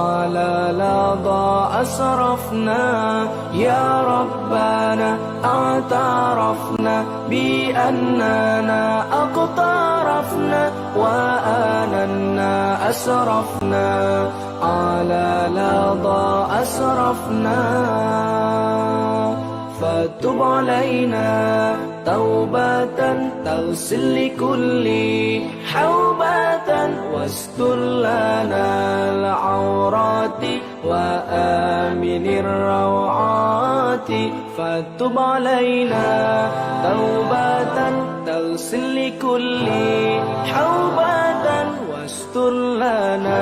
على لظى أسرفنا يا ربنا اعترفنا بأننا اقترفنا وآننا أسرفنا على لظى أسرفنا فتب علينا توبة تغسل لكل حوبة واستر لنا العورات وآمن الروعات فتب علينا توبة تغسل لكل حوبة واستر لنا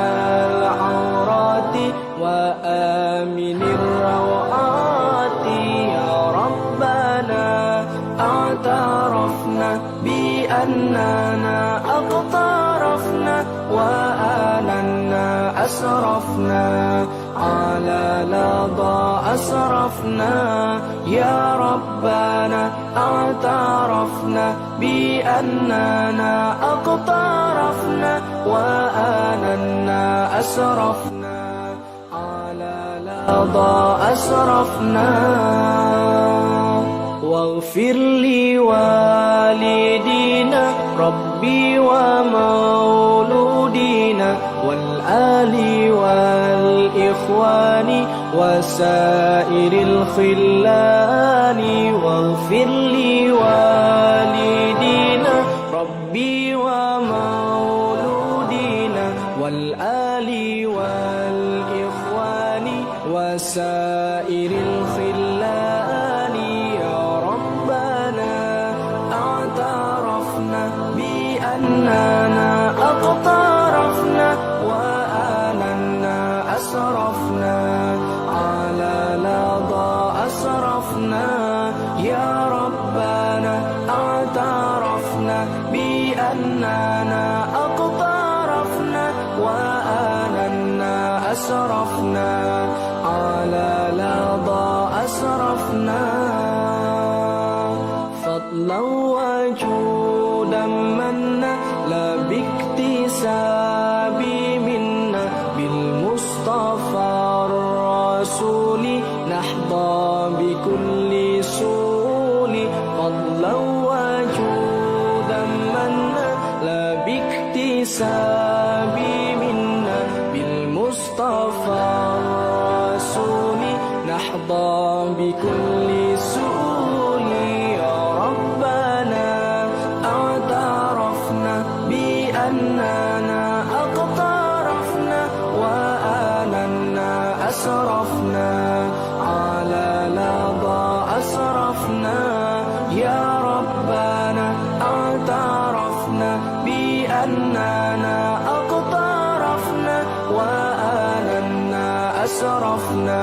العورات وآمن الروعات يا ربنا اعترفنا بأننا اقترفنا وآننا أسرفنا على لظى أسرفنا يا ربنا اعترفنا بأننا اقترفنا وآننا أسرفنا على لظى أسرفنا واغفر لوالدينا ربي ومولودينا والآل والإخوان وسائر الخلان واغفر لوالدينا ربي ومولودينا والآل والإخوان وسائر الخلان يا ربنا اعترفنا بأننا اقترفنا وآننا أسرفنا على لظى أسرفنا يا ربنا اعترفنا بأننا اقترفنا وآننا أسرفنا على لظى أسرفنا فضلا وجودا منا لا باكتساب منا بالمصطفى الرسول نحظى بكل سول فضلا وجودا منا لا باكتساب منا بالمصطفى الرسول نحظى بكل سول يا ربنا اعترفنا بأننا اقترفنا وآننا أسرفنا على لظى أسرفنا يا ربنا اعترفنا بأننا اقترفنا وآننا أسرفنا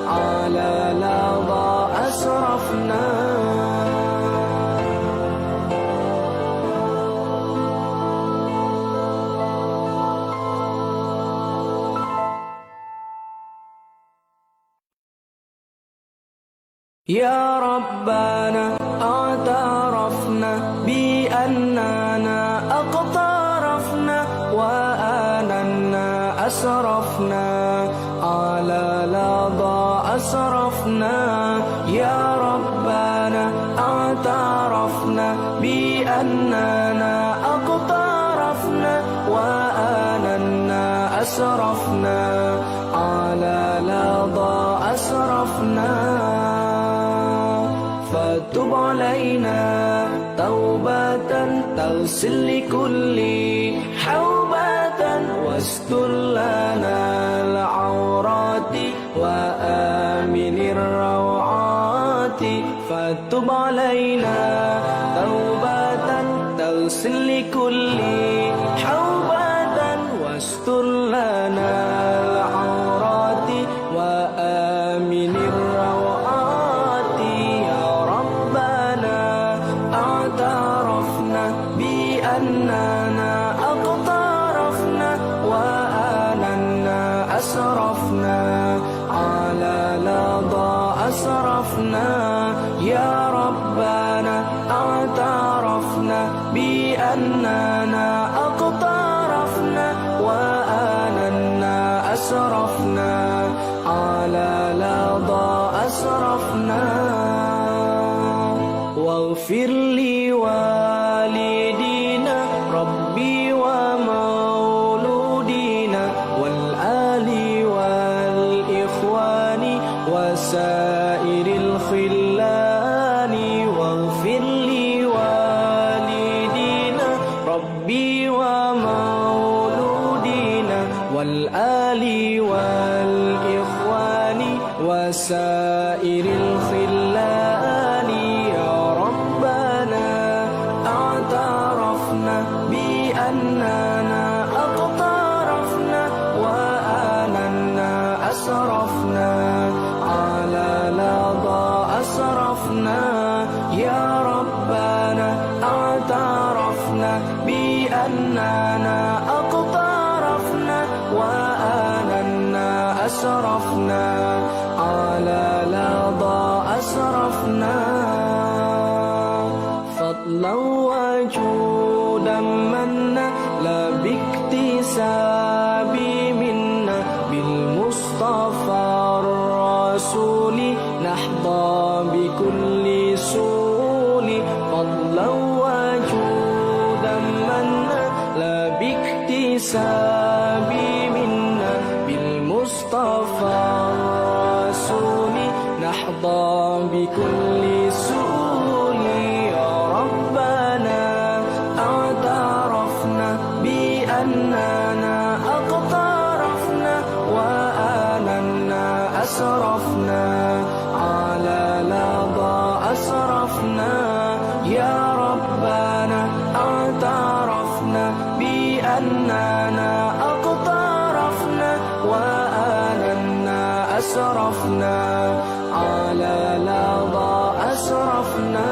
على لظى أسرفنا يا ربنا اعترفنا بأننا اقترفنا وآننا أسرفنا على لظى أسرفنا يا ربنا اعترفنا بأننا اقترفنا وآننا أسرفنا على لظى أسرفنا فتب علينا توبة تغسل لكل حوبة واستر لنا العورات وآمن الروعات فتب علينا توبة تغسل لكل حوبة واستر لنا العورات وآمن الروعات يا ربنا اعترفنا بأننا اقترفنا وآننا أسرفنا على لظى أسرفنا يا ربنا اعترفنا بأننا اقترفنا وآننا أسرفنا أسرفنا واغفر لوالدينا ربي ومولودينا والآل والإخوان وسائر الخلان واغفر لوالدينا ربي ومولودينا والآل والإخوان وسائر الخلان يا ربنا اعترفنا بأننا أقترفنا وآننا أسرفنا على لظى أسرفنا يا ربنا اعترفنا بأننا أقترفنا وآننا أسرفنا على لظى أسرفنا فضلا وجودا منا لا باكتساب منا بالمصطفى الرسول نحظى بكل سول فضلا وجودا منا لا باكتساب منا بالمصطفى الرسول نحظى بكل سول يا ربنا اعترفنا بأننا أقترفنا وآننا أسرفنا على لظى أسرفنا يا ربنا اعترفنا بأننا أقترفنا وآننا أسرفنا على لظى أسرفنا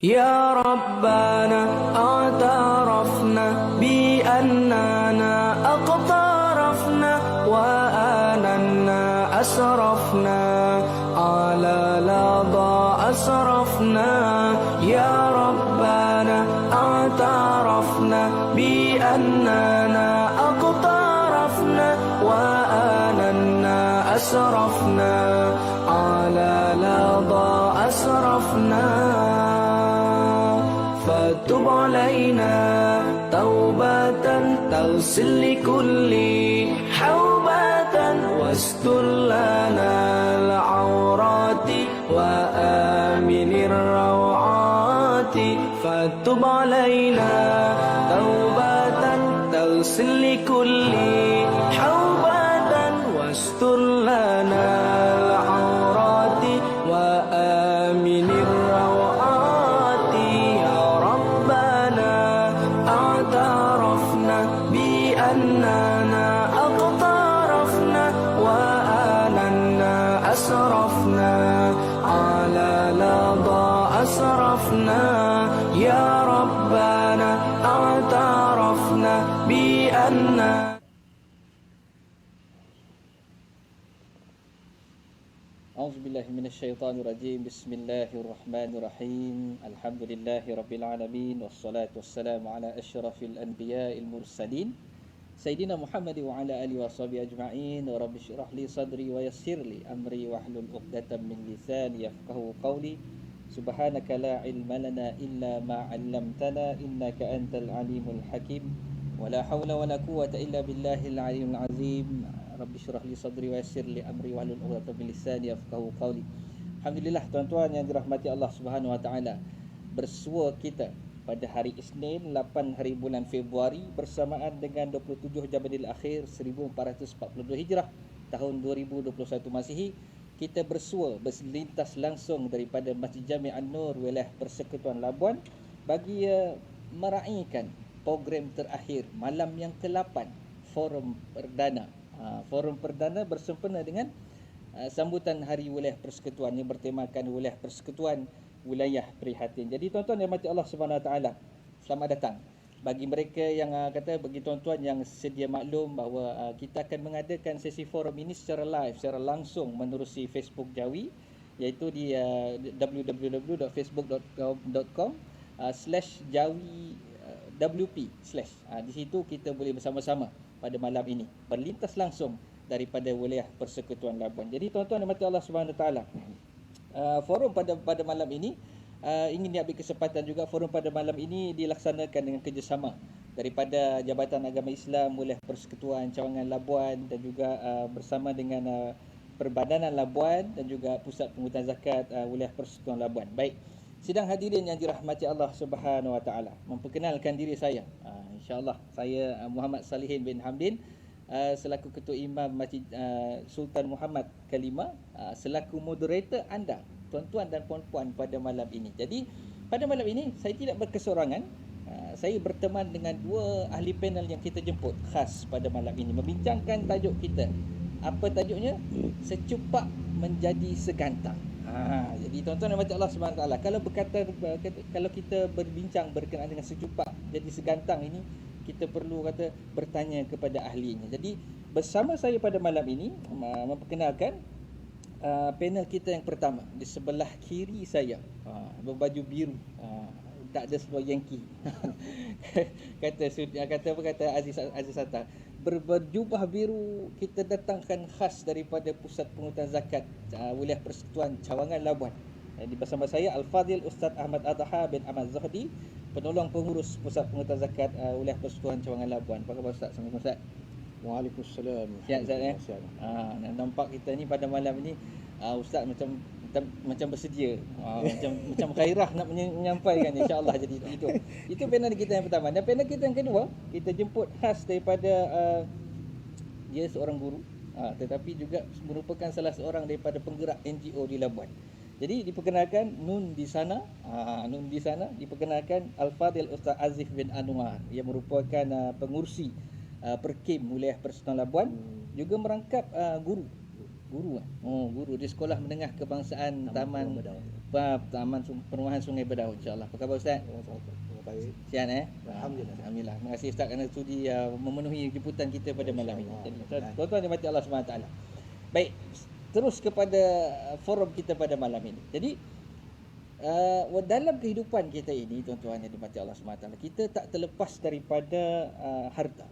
يا ربنا اعترفنا بأننا أقترفنا وآننا أسرفنا على لظى أسرفنا يا ربنا اعترفنا بأننا أقترفنا وآننا أسرفنا على لظى أسرفنا فتب علينا توبة تغسل لكل حوبة واستر لنا العورات وآمن الروعات فتب علينا توبة تغسل لكل حوبة واستر لنا العورات وآمن الروعات يا ربنا اعترفنا بأننا أقترفنا وآننا أسرفنا على لظى أسرفنا يا ربنا اعترفنا بأننا A'udzubillahi minasyaitonirrajim. Bismillahirrahmanirrahim. Alhamdulillahi rabbil alamin wassalatu wassalamu ala asyrafil anbiya'il mursalin Sayyidina Muhammad wa ala alihi washabihi ajma'in. Wa rabbi shrah li sadri wa yassir li amri wahlul 'uqdatam min lisani yafqahu qawli. Subhanaka la ilma lana illa ma 'allamtana innaka antal alimul hakim. Wa la hawla wa la quwwata illa billahil aliyyil azim. Rabbi syrah li sadri wa yassir li amri wahlul 'uqdatam min lisani yafqahu qawli. Alhamdulillah tuan-tuan yang dirahmati Allah Subhanahu wa taala. Bersua kita pada hari Isnin 8 hari bulan Februari bersamaan dengan 27 Jamadil Akhir 1442 Hijrah tahun 2021 Masihi. Kita bersua berlintas langsung daripada Masjid Jami' An-Nur wilayah Persekutuan Labuan bagi meraihkan program terakhir malam yang ke-8 Forum Perdana. Forum Perdana bersempena dengan sambutan Hari Wilayah Persekutuan yang bertemakan Wilayah Persekutuan Wilayah Prihatin. Jadi tuan-tuan yang mati Allah Subhanahu Wa Taala, selamat datang. Bagi mereka yang bagi tuan-tuan yang sedia maklum bahawa kita akan mengadakan sesi forum ini secara live, secara langsung menerusi Facebook Jawi iaitu di www.facebook.com/jawi-wp/ di situ kita boleh bersama-sama pada malam ini berlintas langsung daripada wilayah Persekutuan Labuan. Jadi tuan-tuan dan Allah Subhanahu Wa Taala, forum pada malam ini ingin diambil kesempatan juga. Forum pada malam ini dilaksanakan dengan kerjasama daripada Jabatan Agama Islam, Wilayah Persekutuan Cawangan Labuan dan juga bersama dengan Perbadanan Labuan dan juga Pusat Pengurutan Zakat Wilayah Persekutuan Labuan. Baik, sidang hadirin yang dirahmati Allah Subhanahu Wa Taala, memperkenalkan diri saya. InsyaAllah saya Muhammad Salihin bin Hamdin, selaku Ketua Imam Masjid Sultan Muhammad Kelima, selaku moderator anda tuan-tuan dan puan-puan pada malam ini. Jadi pada malam ini saya tidak berkesorangan. Saya berteman dengan dua ahli panel yang kita jemput khas pada malam ini membincangkan tajuk kita. Apa tajuknya? Secupak menjadi segantang. Jadi tuan-tuan dan Allah Subhanahu Taala, kalau kalau kita berbincang berkenaan dengan secupak jadi segantang ini, kita perlu bertanya kepada ahlinya. Jadi bersama saya pada malam ini memperkenalkan panel kita yang pertama. Di sebelah kiri saya berbaju biru, tak ada sebuah Yankee. kata Aziz Sattar, berjubah biru kita datangkan khas daripada Pusat Pengurutan Zakat Wilayah Persekutuan Cawangan Labuan. Jadi bersama saya Al-Fadhil Ustaz Ahmad Adha bin Ahmad Zahdi, penolong pengurus Pusat Pengurutan Zakat Wilayah Persekutuan Cawangan Labuan. Apa khabar Ustaz? Assalamualaikum Ustaz. Waalaikumsalam. Sihat Ustaz nampak kita ni pada malam ni Ustaz macam bersedia, macam khairah nak menyampaikan, insya-Allah. Jadi itu panel kita yang pertama. Dan panel kita yang kedua, kita jemput khas daripada dia seorang guru, tetapi juga merupakan salah seorang daripada penggerak NGO di Labuan. Jadi diperkenalkan Nun di sana, diperkenalkan Al-Fadhil Ustaz Azif bin Anwar, yang merupakan pengurusi Perkim Wilayah Persekutuan Labuan, juga merangkap guru di Sekolah Menengah Kebangsaan Taman Perumahan Sungai Bedau, insya-Allah. Apa khabar Ustaz? Baik. Sihat Alhamdulillah. Terima kasih Ustaz kerana sudi memenuhi jemputan kita pada malam ini. Jadi tuan-tuan dan Allah Subhanahu Wa Taala. Baik, terus kepada forum kita pada malam ini. Jadi dalam kehidupan kita ini, tuan-tuan yang dimati Allah Subhanahu Wa Taala, kita tak terlepas daripada harta.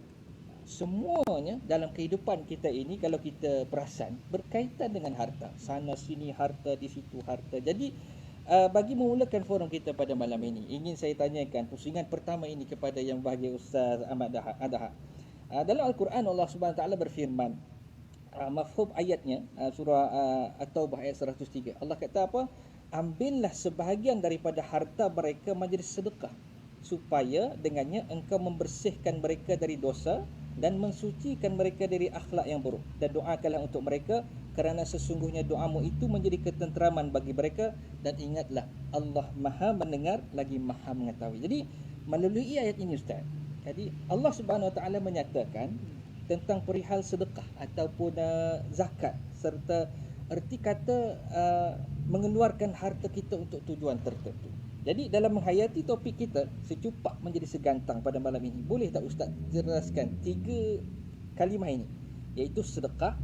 Semuanya dalam kehidupan kita ini, kalau kita perasan, berkaitan dengan harta. Sana sini harta, di situ harta. Jadi bagi memulakan forum kita pada malam ini, ingin saya tanyakan pusingan pertama ini kepada yang bahagia Ustaz Ahmad Adha. Dalam Al-Quran Allah Subhanahu Wa Taala berfirman, mafhum ayatnya surah At-Taubah ayat 103. Allah kata apa? Ambillah sebahagian daripada harta mereka menjadi sedekah, supaya dengannya engkau membersihkan mereka dari dosa dan mensucikan mereka dari akhlak yang buruk, dan doakanlah untuk mereka, kerana sesungguhnya doamu itu menjadi ketenteraman bagi mereka, dan ingatlah Allah Maha mendengar lagi Maha mengetahui. Jadi melalui ayat ini Ustaz, jadi Allah Subhanahu Wa Taala menyatakan tentang perihal sedekah ataupun zakat, serta erti kata mengeluarkan harta kita untuk tujuan tertentu. Jadi dalam menghayati topik kita, secupak menjadi segantang pada malam ini, boleh tak Ustaz jelaskan 3 kalimah ini, iaitu sedekah,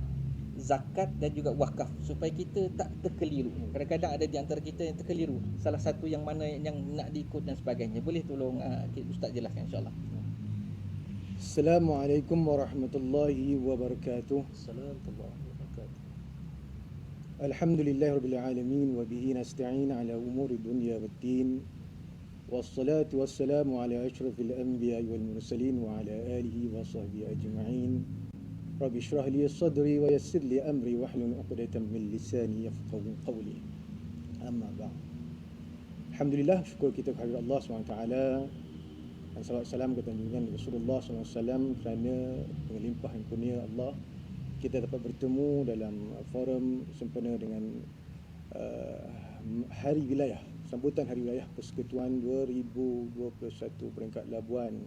zakat dan juga wakaf, supaya kita tak terkeliru. Kadang-kadang ada di antara kita yang terkeliru salah satu yang mana yang nak diikut dan sebagainya. Boleh tolong Ustaz jelaskan, insya-Allah. Assalamualaikum warahmatullahi wabarakatuh. Alhamdulillahirabbil alamin wa bihi nasta'in ala umuri dunya waddin. Wassalatu wassalamu ala asyrafil anbiya'i wal mursalin wa ala alihi wa sahbihi ajma'in. Rabbi shrah li sadri wa yassir li amri wahlul 'uqdatam min lisani yafqahu qawli. Amma ba'd. Alhamdulillah, syukur kita kepada Allah SWT, dan salawat salam kepada junjungan Rasulullah SAW, kerana dengan limpahan kurnia Allah kita dapat bertemu dalam forum sempena dengan Hari Wilayah, sambutan Hari Wilayah Persekutuan 2021 peringkat Labuan.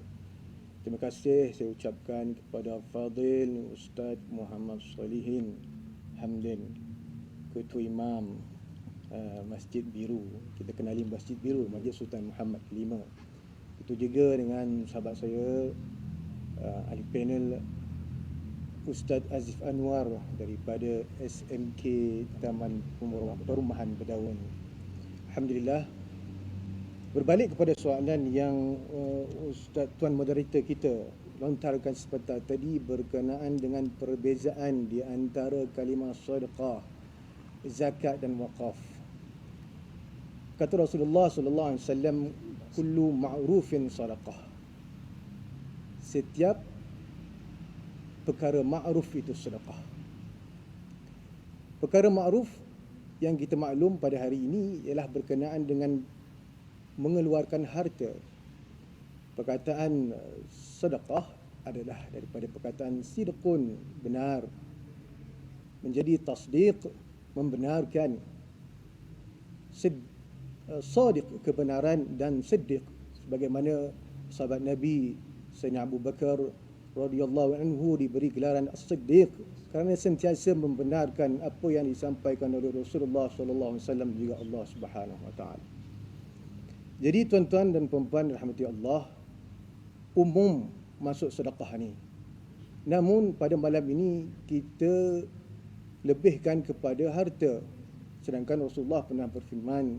Terima kasih saya ucapkan kepada Fadil Ustaz Muhammad Salihin Hamdin, Ketua Imam Masjid Biru. Kita kenali Masjid Biru, Masjid Sultan Muhammad Kelima. Itu juga dengan sahabat saya ahli panel Ustaz Azif Anwar daripada SMK Taman Perumahan Bedaun. Alhamdulillah. Berbalik kepada soalan yang Ustaz Tuan Moderator kita lontarkan sebentar tadi berkenaan dengan perbezaan di antara kalimah sedekah, zakat dan wakaf. Kata Rasulullah sallallahu alaihi wasallam, kullu ma'rufin sedekah. Setiap perkara ma'ruf itu sedekah. Perkara ma'ruf yang kita maklum pada hari ini ialah berkenaan dengan mengeluarkan harta. Perkataan sedekah adalah daripada perkataan sidqun, benar, menjadi tasdiq, membenarkan, sadiq, kebenaran, dan siddiq, sebagaimana sahabat Nabi Sayyidina Abu Bakar radhiyallahu anhu diberi gelaran as-siddiq kerana sentiasa membenarkan apa yang disampaikan oleh Rasulullah sallallahu alaihi wasallam juga Allah Subhanahu wa taala. Jadi tuan-tuan dan puan-puan rahmati Allah, umum masuk sedekah ni. Namun pada malam ini kita lebihkan kepada harta. Sedangkan Rasulullah pernah berfirman,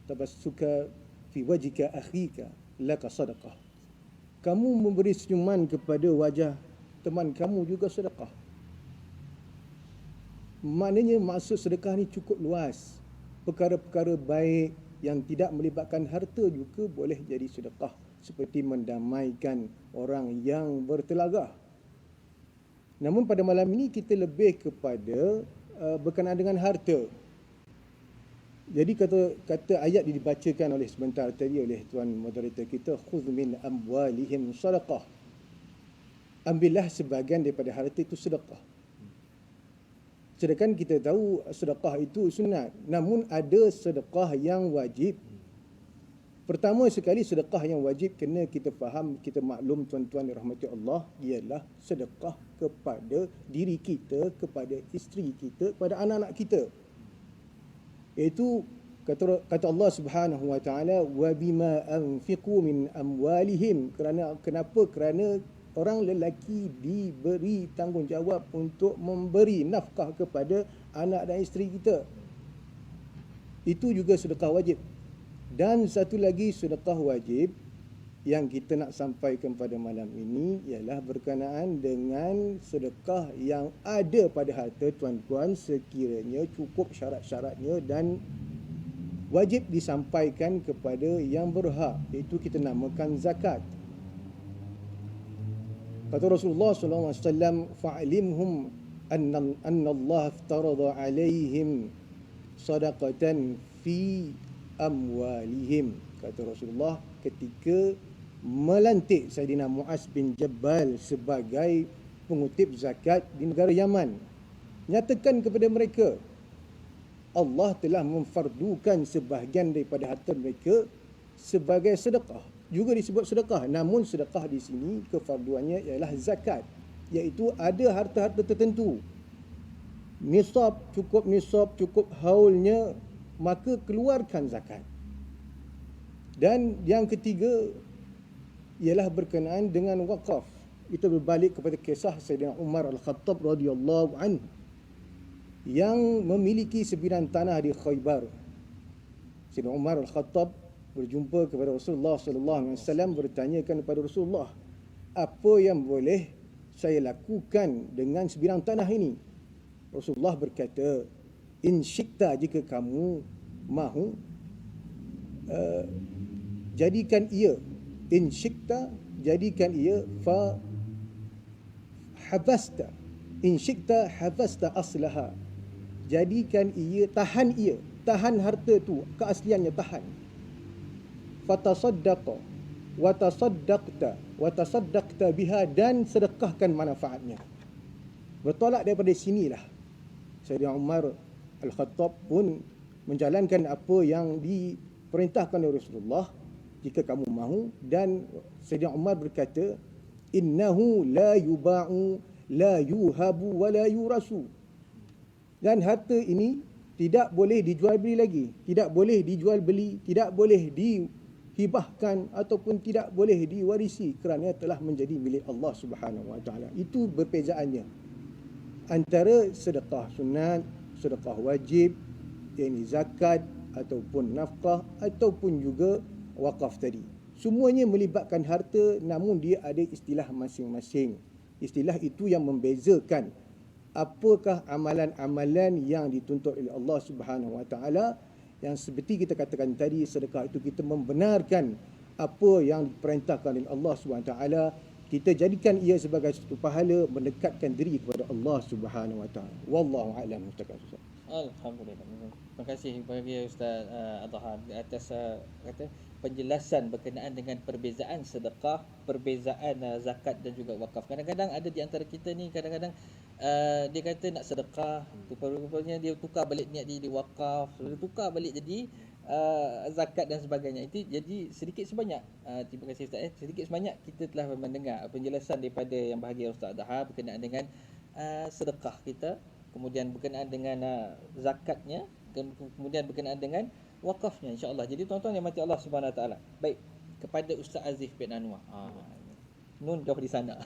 tabassuka fi wajhika akhika laka sedekah. Kamu memberi senyuman kepada wajah teman kamu juga sedekah. Maknanya maksud sedekah ni cukup luas. Perkara-perkara baik yang tidak melibatkan harta juga boleh jadi sedekah, seperti mendamaikan orang yang bertelagah. Namun pada malam ini kita lebih kepada berkenaan dengan harta. Jadi kata ayat dibacakan oleh sebentar tadi oleh tuan moderator kita, khudh min amwalihim sadaqah. Ambillah sebahagian daripada harta itu sedekah. Sedangkan kita tahu sedekah itu sunat, namun ada sedekah yang wajib. Pertama sekali sedekah yang wajib kena kita faham, kita maklum tuan-tuan dirahmati Allah, ialah sedekah kepada diri kita, kepada isteri kita, kepada anak-anak kita. Iaitu kata Allah Subhanahu wa taala, wa bima anfiqu min amwalihim. Kerana orang lelaki diberi tanggungjawab untuk memberi nafkah kepada anak dan isteri kita. Itu juga sedekah wajib. Dan satu lagi sedekah wajib yang kita nak sampaikan pada malam ini ialah berkenaan dengan sedekah yang ada pada harta tuan-tuan sekiranya cukup syarat-syaratnya dan wajib disampaikan kepada yang berhak, iaitu kita namakan zakat. Kata Rasulullah SAW, fa'alimhum anna Allah aftarada alaihim sadaqatan fi amwalihim. Kata Rasulullah ketika melantik Saidina Muaz bin Jabal sebagai pengutip zakat di negara Yaman, nyatakan kepada mereka Allah telah memfardukan sebahagian daripada harta mereka sebagai sedekah. Juga disebut sedekah, namun sedekah di sini kefarduannya ialah zakat, iaitu ada harta-harta tertentu, nisab, cukup haulnya, maka keluarkan zakat. Dan yang ketiga ialah berkenaan dengan wakaf. Kita berbalik kepada kisah Sayyidina Umar Al-Khattab radhiyallahu anhu yang memiliki sebidang tanah di Khaybar. Sayyidina Umar Al-Khattab berjumpa kepada Rasulullah sallallahu alaihi wasallam, bertanyakan kepada Rasulullah, apa yang boleh saya lakukan dengan sebidang tanah ini? Rasulullah berkata, in syi'ta, jika kamu mahu, jadikan ia, in syi'ta, jadikan ia, fa habasta, in syi'ta habasta aslaha, jadikan ia, tahan harta tu, keasliannya tahan. Fatasaddaqa wa tasaddaqta biha, dan sedekahkan manfaatnya. Bertolak daripada sinilah Sayyidina Umar Al-Khattab pun menjalankan apa yang diperintahkan oleh Rasulullah, jika kamu mahu. Dan Sayyidina Umar berkata, innahu la yuba'u la yuhabu wa la yurasu. Dan harta ini tidak boleh dijual beli lagi, tidak boleh dijual beli, tidak boleh dihibahkan ataupun tidak boleh diwarisi, kerana telah menjadi milik Allah Subhanahu wa taala. Itu berbezaannya. antara sedekah sunat, sedekah wajib, yakni zakat ataupun nafkah ataupun juga wakaf tadi. Semuanya melibatkan harta, namun dia ada istilah masing-masing. Istilah itu yang membezakan apakah amalan-amalan yang dituntut oleh Allah Subhanahu Wa Taala. Yang seperti kita katakan tadi, sedekah itu kita membenarkan apa yang diperintahkan oleh Allah Subhanahu Wa Taala. Kita jadikan ia sebagai satu pahala mendekatkan diri kepada Allah Subhanahu Wa Taala. Wallahu a'lam bishawab. Alhamdulillah. Terima kasih bagi Ustaz Adhar atas penjelasan berkenaan dengan perbezaan sedekah, perbezaan zakat dan juga wakaf. Kadang-kadang ada di antara kita ni kadang-kadang dia kata nak sedekah, rupanya dia tukar balik niat dia wakaf, dia tukar balik jadi zakat dan sebagainya. Itu jadi sedikit sebanyak terima kasih Ustaz sedikit sebanyak kita telah mendengar penjelasan daripada yang bahagia Ustaz Adhar berkenaan dengan sedekah kita, kemudian berkenaan dengan zakatnya, kemudian berkenaan dengan wakafnya, insya-Allah. Jadi tuan-tuan yang mati Allah Subhanahu Wa Taala. Baik, kepada Ustaz Azif bin Anwar. Nun jauh di sana.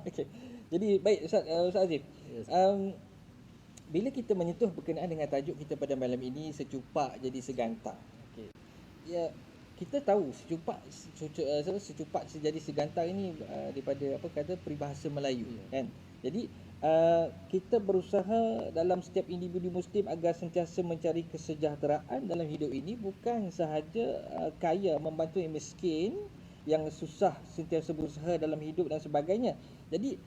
Okey. Jadi baik Ustaz Azif. Bila kita menyentuh berkenaan dengan tajuk kita pada malam ini, secupak jadi segantar. Okey. Ya, kita tahu secupak jadi segantar ini daripada apa kata peribahasa Melayu kan. Jadi kita berusaha dalam setiap individu muslim agar sentiasa mencari kesejahteraan dalam hidup ini, bukan sahaja kaya membantu yang miskin, yang susah, sentiasa berusaha dalam hidup dan sebagainya. Jadi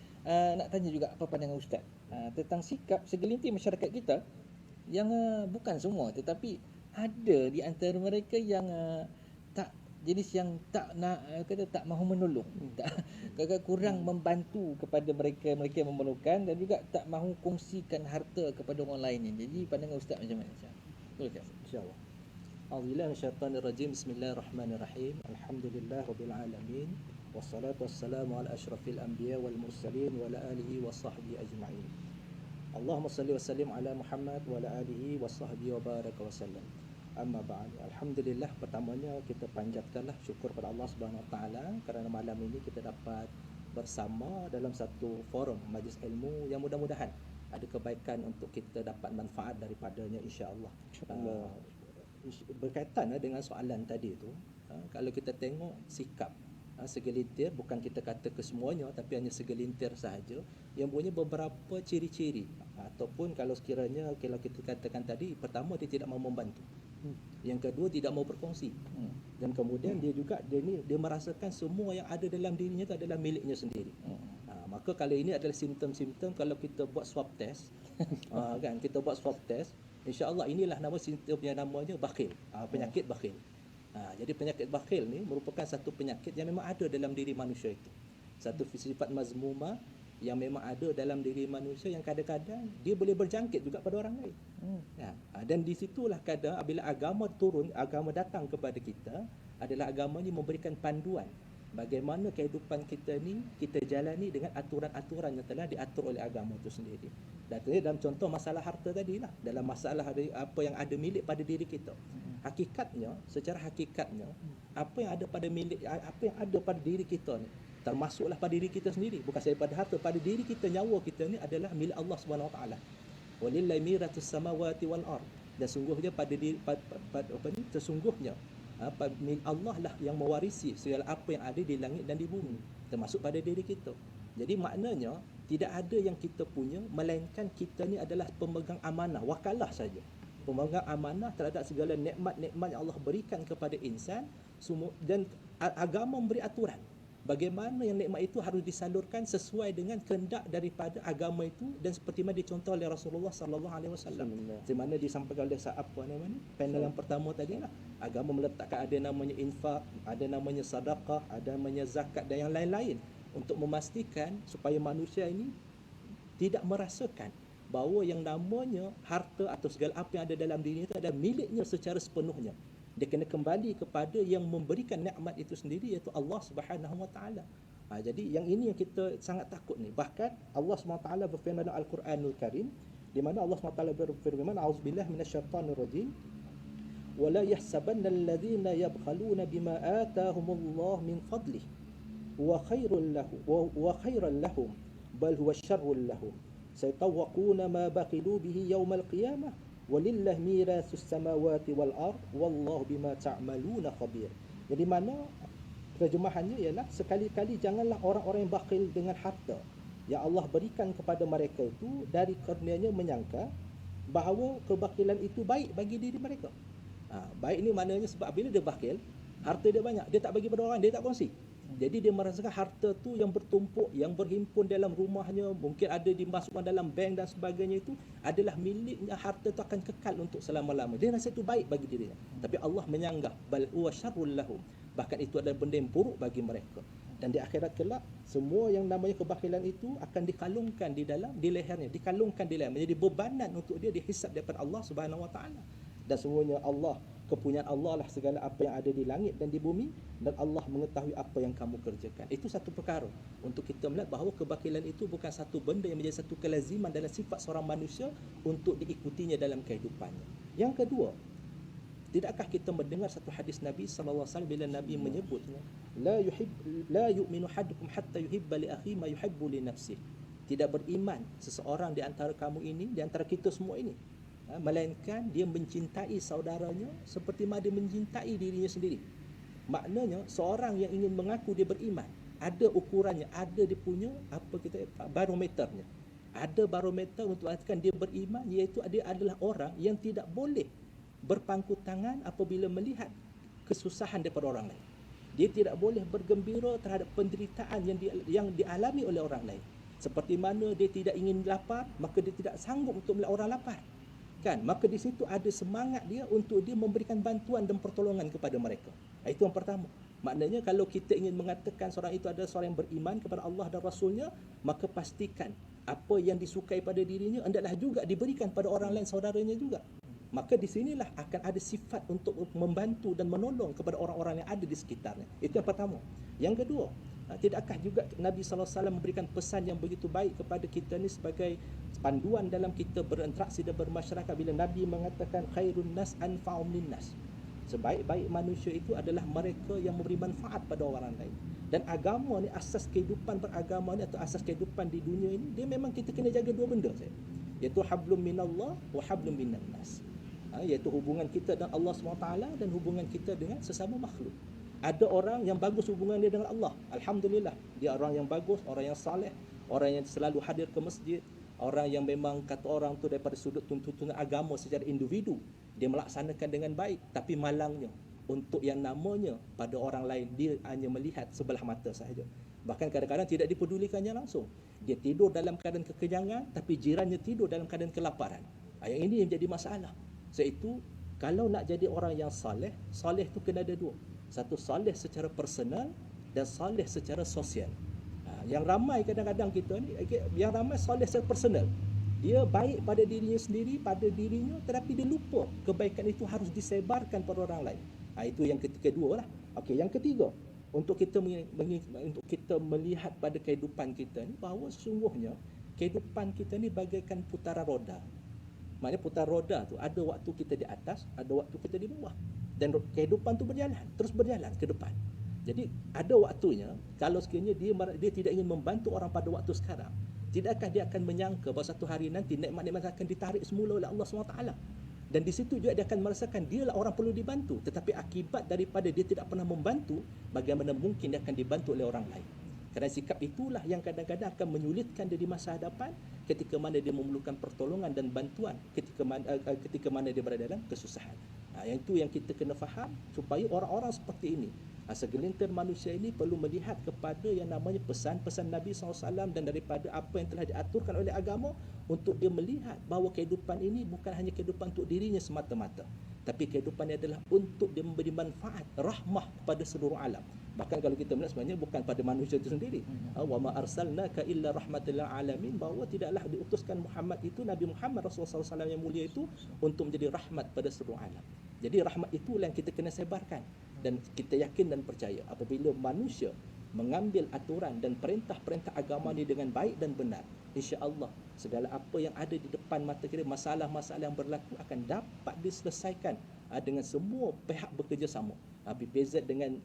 nak tanya juga apa pandangan Ustaz tentang sikap segelintir masyarakat kita yang bukan semua tetapi ada di antara mereka yang tak jenis yang tak nak kata tak mahu menolong, tak kurang membantu kepada mereka yang memerlukan, dan juga tak mahu kongsikan harta kepada orang lain. Jadi pandangan Ustaz macam mana? Silakan. InsyaAllah. A'udzubillahi minasyaitanir rajim. Bismillahirrahmanirrahim. Alhamdulillahirabbil alamin. Wassalatu wassalamu ala asyrafil anbiya wal mursalin wa ala alihi wa sahbihi ajma'in. Allahumma salli wa sallim ala Muhammad wa ala alihi wa sahbihi wa baraka wa sallam. Amma ba'd. Alhamdulillah, pertamanya kita panjatkanlah syukur pada Allah Subhanahu Wa Taala kerana malam ini kita dapat bersama dalam satu forum majlis ilmu yang mudah-mudahan ada kebaikan untuk kita dapat manfaat daripadanya, insya-Allah. Berkaitan dengan soalan tadi tu, kalau kita tengok sikap segelintir, bukan kita kata kesemuanya tapi hanya segelintir sahaja yang punya beberapa ciri-ciri, ataupun kalau sekiranya kalau kita katakan tadi, pertama dia tidak mahu membantu, yang kedua tidak mahu berkongsi, dan kemudian dia juga dia merasakan semua yang ada dalam dirinya itu adalah miliknya sendiri. Maka kalau ini adalah simptom-simptom kalau kita buat swab test kan, kita buat swab test, insya-Allah inilah nama simptom yang namanya bakhil, penyakit bakhil. Jadi penyakit bakhil ni merupakan satu penyakit yang memang ada dalam diri manusia itu. Satu sifat mazmumah yang memang ada dalam diri manusia yang kadang-kadang dia boleh berjangkit juga pada orang lain. Dan di situlah kadang bila agama turun, agama datang kepada kita adalah agama ni memberikan panduan bagaimana kehidupan kita ni kita jalani dengan aturan-aturan yang telah diatur oleh agama itu sendiri. Dan dalam contoh masalah harta tadilah, dalam masalah apa yang ada milik pada diri kita. Hakikatnya, secara hakikatnya apa yang ada pada milik, apa yang ada pada diri kita ni, termasuklah pada diri kita sendiri, bukan saja pada harta, pada diri kita, nyawa kita ni adalah milik Allah Subhanahu Wa Taala. Walillahi miratus samawati wal ard. Dan sungguhnya pada diri sesungguhnya milik Allah lah yang mewarisi segala apa yang ada di langit dan di bumi, termasuk pada diri kita. Jadi maknanya tidak ada yang kita punya melainkan kita ni adalah pemegang amanah, wakalah saja. Pemegang amanah terhadap segala nikmat-nikmat yang Allah berikan kepada insan, dan agama memberi aturan bagaimana yang nikmat itu harus disalurkan sesuai dengan kehendak daripada agama itu, dan seperti mana dicontoh oleh Rasulullah sallallahu alaihi wasallam. Di mana disampaikan oleh panel yang pertama tadi lah, agama meletakkan ada namanya infak, ada namanya sedekah, ada namanya zakat dan yang lain-lain, untuk memastikan supaya manusia ini tidak merasakan bahawa yang namanya harta atau segala apa yang ada dalam diri itu adalah miliknya secara sepenuhnya. Dia kena kembali kepada yang memberikan nikmat itu sendiri, iaitu Allah Subhanahu Wa Taala. Jadi yang ini yang kita sangat takut ni. Bahkan Allah Subhanahu Wa Taala berfirman dalam Al-Quranul Karim, di mana Allah Subhanahu Wa Taala berfirman, a'udzubillahi minasyaitonir rajim, wa la yahsabanna alladhina yabkhaluna bima ataahumullahu min fadlihi wa khairan lahum bal huwa syarrul lahum saytawaquna ma baqilu bihi yaumal qiyamah walillah mirasus samawati wal ard wallahu bima ta'maluna khabir. Jadi mana terjemahannya ialah sekali-kali janganlah orang-orang yang bakhil dengan harta yang Allah berikan kepada mereka itu dari karenanya menyangka bahawa kebakilan itu baik bagi diri mereka. Baik ni maknanya sebab bila dia bakhil, harta dia banyak, dia tak bagi pada orang, dia tak kongsi. Jadi dia merasakan harta tu yang bertumpuk, yang berhimpun dalam rumahnya, mungkin ada dimasukkan dalam bank dan sebagainya, itu adalah miliknya, harta tu akan kekal untuk selama-lamanya. Dia rasa itu baik bagi dirinya. Tapi Allah menyanggah, bal huwa syarrul lahum. Bahkan itu adalah benda yang buruk bagi mereka. Dan di akhirat kelak, semua yang namanya kebakhilan itu akan dikalungkan di lehernya, dikalungkan di leher, menjadi bebanan untuk dia dihisap daripada Allah Subhanahu Wa Taala. Dan semuanya Allah, kepunyaan Allah lah segala apa yang ada di langit dan di bumi, dan Allah mengetahui apa yang kamu kerjakan. Itu satu perkara untuk kita melihat bahawa kebakilan itu bukan satu benda yang menjadi satu kelaziman dalam sifat seorang manusia untuk diikutinya dalam kehidupannya. Yang kedua, tidakkah kita mendengar satu hadis Nabi sallallahu alaihi wasallam bila Nabi menyebutnya, la yu'minu hadukum hatta yuhibba li akhi ma yuhibbu li nafsihi. Tidak beriman seseorang di antara kamu ini, di antara kita semua ini, melainkan dia mencintai saudaranya seperti mana dia mencintai dirinya sendiri. Maknanya seorang yang ingin mengaku dia beriman, ada ukurannya, ada dia punya barometernya. Ada barometer untuk mengatakan dia beriman, iaitu dia adalah orang yang tidak boleh berpangku tangan apabila melihat kesusahan daripada orang lain. Dia tidak boleh bergembira terhadap penderitaan yang dialami oleh orang lain. Seperti mana dia tidak ingin lapar, maka dia tidak sanggup untuk melihat orang lapar. Kan? Maka di situ ada semangat dia untuk dia memberikan bantuan dan pertolongan kepada mereka. Itu yang pertama. Maknanya kalau kita ingin mengatakan seorang itu adalah seorang yang beriman kepada Allah dan Rasulnya, maka pastikan apa yang disukai pada dirinya hendaklah juga diberikan pada orang lain, saudaranya juga. Maka di sinilah akan ada sifat untuk membantu dan menolong kepada orang-orang yang ada di sekitarnya. Itu yang pertama. Yang kedua, tidakkah juga Nabi SAW memberikan pesan yang begitu baik kepada kita ni sebagai panduan dalam kita berinteraksi dan bermasyarakat, bila Nabi mengatakan khairun nas anfa'um linnas. Sebaik-baik manusia itu adalah mereka yang memberi manfaat pada orang lain. Dan agama ni, asas kehidupan beragama ni atau asas kehidupan di dunia ini, dia memang kita kena jaga dua benda saja, iaitu hablum minallah wa hablum minan nas. Iaitu hubungan kita dengan Allah SWT dan hubungan kita dengan sesama makhluk. Ada orang yang bagus hubungan dia dengan Allah, alhamdulillah, dia orang yang bagus, orang yang saleh, orang yang selalu hadir ke masjid, orang yang memang kata orang tu daripada sudut tuntutan agama secara individu dia melaksanakan dengan baik. Tapi malangnya untuk yang namanya pada orang lain, dia hanya melihat sebelah mata sahaja. Bahkan kadang-kadang tidak dipedulikannya langsung. Dia tidur dalam keadaan kekenyangan, tapi jirannya tidur dalam keadaan kelaparan. Yang ini yang jadi masalah. Iaitu kalau nak jadi orang yang saleh, saleh tu kena ada dua. Satu, saleh secara personal dan saleh secara sosial. Yang ramai kadang-kadang kita ni, yang ramai saleh secara personal. Dia baik pada dirinya sendiri, pada dirinya, tetapi dia lupa kebaikan itu harus disebarkan pada orang lain. Itu yang kedua lah. Okey, yang ketiga, untuk kita melihat pada kehidupan kita ni bahawa sesungguhnya kehidupan kita ni bagaikan putaran roda. Maknanya putar roda tu ada waktu kita di atas, ada waktu kita di bawah. Dan kehidupan tu terus berjalan ke depan. Jadi ada waktunya, kalau sekiranya dia tidak ingin membantu orang pada waktu sekarang, tidakkah dia akan menyangka bahawa satu hari nanti nikmat-nikmat akan ditarik semula oleh Allah SWT. Dan di situ juga dia akan merasakan dialah orang perlu dibantu. Tetapi akibat daripada dia tidak pernah membantu, bagaimana mungkin dia akan dibantu oleh orang lain. Kerana sikap itulah yang kadang-kadang akan menyulitkan dia di masa hadapan ketika mana dia memerlukan pertolongan dan bantuan, ketika mana dia berada dalam kesusahan. Yang itu yang kita kena faham, supaya orang-orang seperti ini, segelintir manusia ini perlu melihat kepada yang namanya pesan-pesan Nabi SAW dan daripada apa yang telah diaturkan oleh agama, untuk dia melihat bahawa kehidupan ini bukan hanya kehidupan untuk dirinya semata-mata, tapi kehidupan ini adalah untuk dia memberi manfaat, rahmah kepada seluruh alam. Bahkan kalau kita melihat sebenarnya bukan pada manusia itu sendiri. Wa ma arsalnaka illa rahmatan lil alamin, bahawa tidaklah diutuskan Muhammad itu, Nabi Muhammad Rasulullah SAW yang mulia itu, untuk menjadi rahmat pada seluruh alam. Jadi rahmat itulah yang kita kena sebarkan. Dan kita yakin dan percaya apabila manusia mengambil aturan dan perintah-perintah agama ini dengan baik dan benar, insya-Allah segala apa yang ada di depan mata kita, masalah-masalah yang berlaku akan dapat diselesaikan dengan semua pihak bekerjasama. BPZ dengan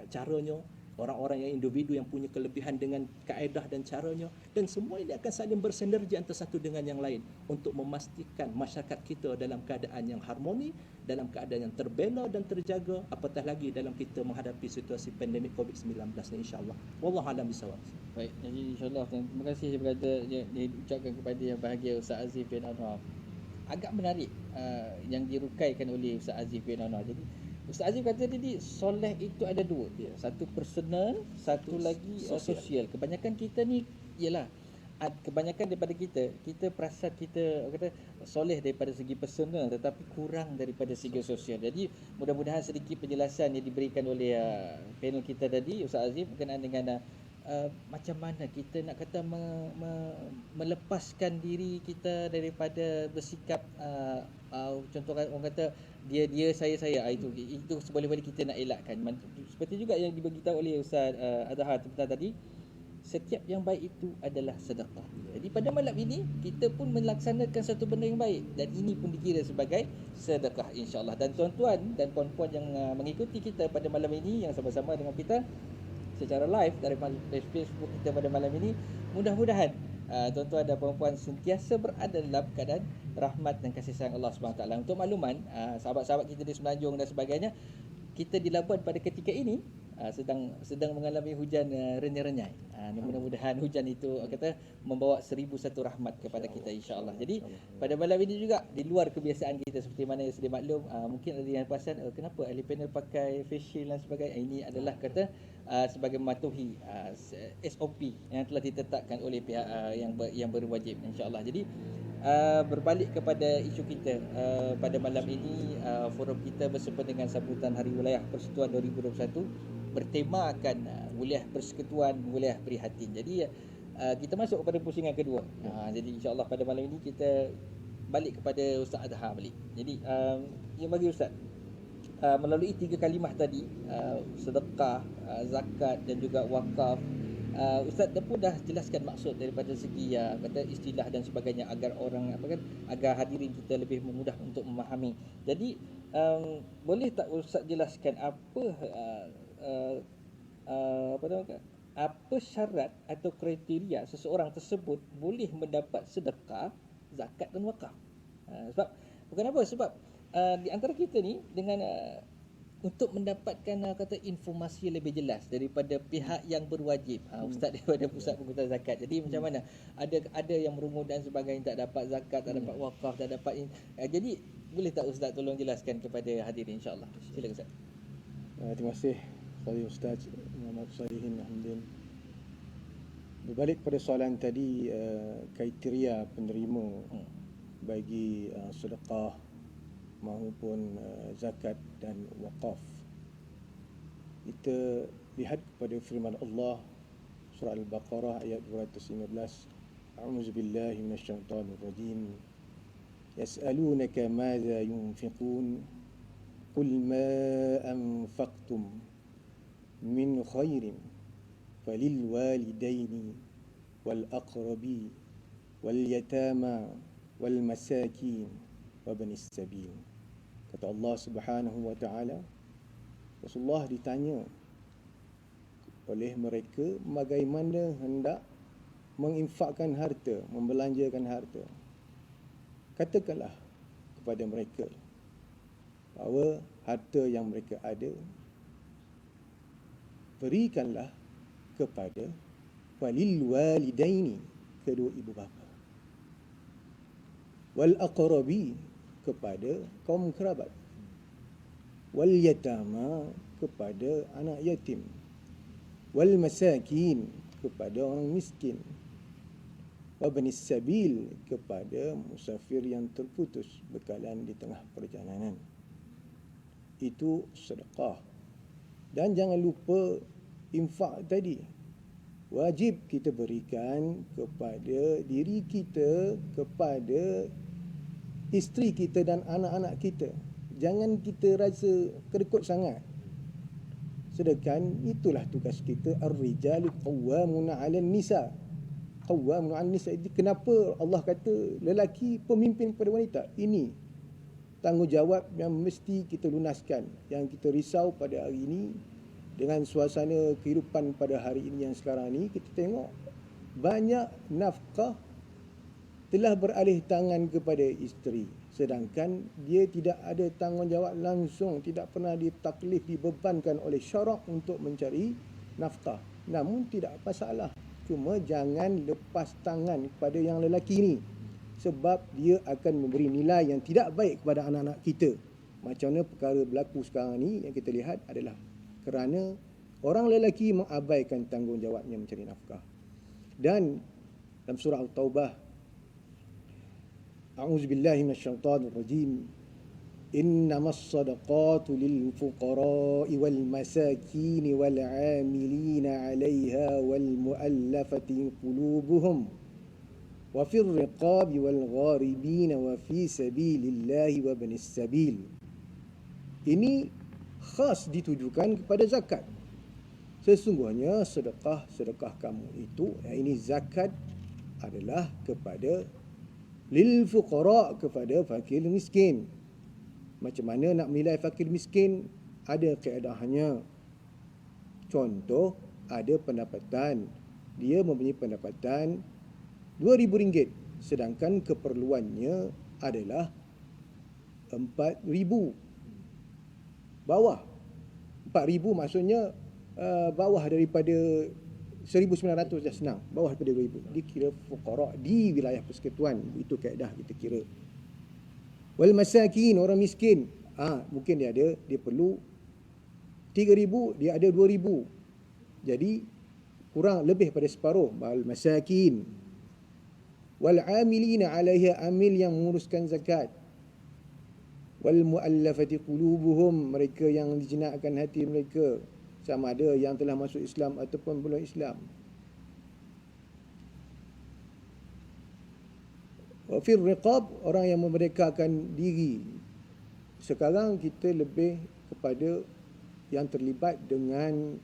caranya, orang-orang yang individu yang punya kelebihan dengan kaedah dan caranya, dan semua ini akan saling bersinergi antara satu dengan yang lain untuk memastikan masyarakat kita dalam keadaan yang harmoni, dalam keadaan yang terbela dan terjaga, apatah lagi dalam kita menghadapi situasi pandemik COVID-19 ni, insya-Allah. Wallahu a'lam bissawab. Baik, jadi insyaAllah terima kasih kepada yang diucapkan kepada yang bahagia Ustaz Azif bin Anwar. Agak menarik yang dirukaikan oleh Ustaz Azif bin Anwar. Jadi Ustaz Azif kata tadi soleh itu ada dua. Satu personal, satu lagi sosial. Kebanyakan kita ni ialah kebanyakan daripada kita perasan kita kata soleh daripada segi personal tetapi kurang daripada segi sosial. Jadi mudah-mudahan sedikit penjelasan yang diberikan oleh panel kita tadi Ustaz Azif berkenaan dengan macam mana kita nak kata melepaskan diri kita daripada bersikap contoh orang kata dia saya itu seboleh-boleh kita nak elakkan. Seperti juga yang diberitahu oleh Ustaz Adhar tadi, setiap yang baik itu adalah sedekah. Jadi pada malam ini kita pun melaksanakan satu benda yang baik dan ini pun dikira sebagai sedekah, insya-Allah. Dan tuan-tuan dan puan-puan yang mengikuti kita pada malam ini, yang sama-sama dengan kita secara live dari Facebook kita pada malam ini, mudah-mudahan tuan-tuan dan puan-puan sentiasa berada dalam keadaan rahmat dan kasih sayang Allah SWT. Untuk makluman, sahabat-sahabat kita di Semenanjung dan sebagainya, kita di Labuan pada ketika ini sedang mengalami hujan renyai-renyai. Mudah-mudahan hujan itu kata membawa 1001 rahmat kepada kita, insya-Allah. Jadi pada malam ini juga di luar kebiasaan kita, seperti mana yang sedia maklum, mungkin ada yang perasan kenapa ahli panel pakai face shield dan sebagainya. Ini adalah kata sebagai mematuhi SOP yang telah ditetapkan oleh pihak yang berwajib, insya-Allah. Jadi berbalik kepada isu kita pada malam ini, forum kita bersama dengan sambutan Hari Wilayah Persekutuan 2021 bertemakan wilayah persekutuan, wilayah prihatin. Jadi kita masuk kepada pusingan kedua. Jadi insya-Allah pada malam ini kita balik kepada Ustaz Adhar balik. Jadi yang bagi Ustaz melalui 3 kalimah tadi, sedekah, zakat dan juga wakaf, Ustaz pun dah jelaskan maksud daripada segi kata istilah dan sebagainya agar orang agar hadirin kita lebih mudah untuk memahami. Jadi boleh tak Ustaz jelaskan apa syarat atau kriteria seseorang tersebut boleh mendapat sedekah, zakat dan wakaf? Sebab bukan apa, sebab di antara kita ni dengan untuk mendapatkan kata informasi lebih jelas daripada pihak yang berwajib, ustaz daripada pusat pengurusan zakat. Jadi macam mana, ada yang merungut dan sebagainya, tak dapat zakat, tak dapat wakaf, tak dapat jadi boleh tak ustaz tolong jelaskan kepada hadirin, insya-Allah. Silakan ustaz. Terima kasih kepada Ustaz Muhammad Salihin Hamdin. Berbalik pada soalan tadi, kriteria penerima bagi sedekah maupun zakat dan wakaf. Kita lihat kepada firman Allah surah Al-Baqarah ayat 215. A'udzubillahi minasyaitonir rajim. Yas'alunaka madza yunfiqun qul ma anfaqtum min khairin falil walidaini wal aqrabi wal yatama wal masakin wa banis sabil. Kata Allah Subhanahu wa taala, Rasulullah ditanya oleh mereka bagaimana hendak menginfakkan harta, membelanjakan harta. Katakanlah kepada mereka bahawa harta yang mereka ada berikanlah kepada walil walidaini, kedua ibu bapa, wal aqrabi, kepada kaum kerabat, wal yatama, kepada anak yatim, wal masakin, kepada orang miskin, wa banis sabil, kepada musafir yang terputus bekalan di tengah perjalanan. Itu sedekah. Dan jangan lupa infak tadi. Wajib kita berikan kepada diri kita, kepada isteri kita dan anak-anak kita. Jangan kita rasa kedekut sangat. Sedangkan itulah tugas kita. Ar-rijalu qawwamuna 'alan nisa. Qawwamuna 'alan nisa. Kenapa Allah kata lelaki pemimpin kepada wanita? Ini tanggungjawab yang mesti kita lunaskan. Yang kita risau pada hari ini, dengan suasana kehidupan pada hari ini yang sekarang ni, kita tengok banyak nafkah telah beralih tangan kepada isteri, sedangkan dia tidak ada tanggungjawab langsung, tidak pernah ditaklif, dibebankan oleh syarak untuk mencari nafkah. Namun tidak masalah, cuma jangan lepas tangan kepada yang lelaki ni, sebab dia akan memberi nilai yang tidak baik kepada anak-anak kita. Macam mana perkara berlaku sekarang ni yang kita lihat adalah kerana orang lelaki mengabaikan tanggungjawabnya mencari nafkah. Dan dalam surah At-Taubah, A'udzubillahi minasyaitonirrajim, innamas sadaqatu lil fuqara'i wal masakin wal 'amilina 'alayha wal mu'allafati qulubuhum wa fir riqabi wal gharibin wa fi sabilillahi wa ibnis sabil. Ini khas ditujukan kepada zakat. Sesungguhnya sedekah kamu itu, ini zakat adalah kepada lil fuqara, kepada fakir miskin. Macam mana nak menilai fakir miskin? Ada kaedahnya. Contoh, ada pendapatan, dia mempunyai pendapatan RM2,000, sedangkan keperluannya adalah RM4,000. Bawah 4,000 maksudnya bawah daripada 1,900 dah senang, bawah daripada 2,000 dikira fuqara di wilayah persekutuan. Itu kaedah kita kira. Wal masakin, orang miskin, mungkin dia perlu 3,000, dia ada 2,000, jadi kurang lebih pada separuh. Wal masakin wal amilina 'alaiha, amil yang menguruskan zakat. Wal mu'allafati qulubuhum, mereka yang dijinakkan hati mereka, sama ada yang telah masuk Islam ataupun belum Islam. Wa fir riqab, orang yang memerdekakan diri. Sekarang kita lebih kepada yang terlibat dengan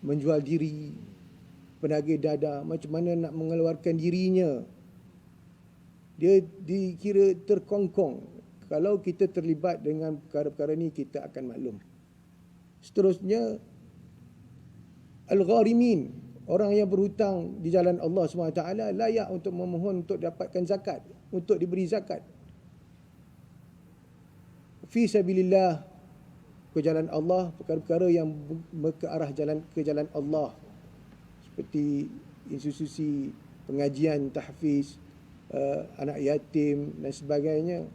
menjual diri, penagih dada, macam mana nak mengeluarkan dirinya. Dia dikira terkongkong. Kalau kita terlibat dengan perkara-perkara ni, kita akan maklum. Seterusnya, al-gharimin, orang yang berhutang di jalan Allah SWT, layak untuk memohon untuk dapatkan zakat, untuk diberi zakat. Fi sabilillah, ke jalan Allah, perkara-perkara yang ke arah ke jalan Allah, seperti institusi pengajian, tahfiz, anak yatim dan sebagainya.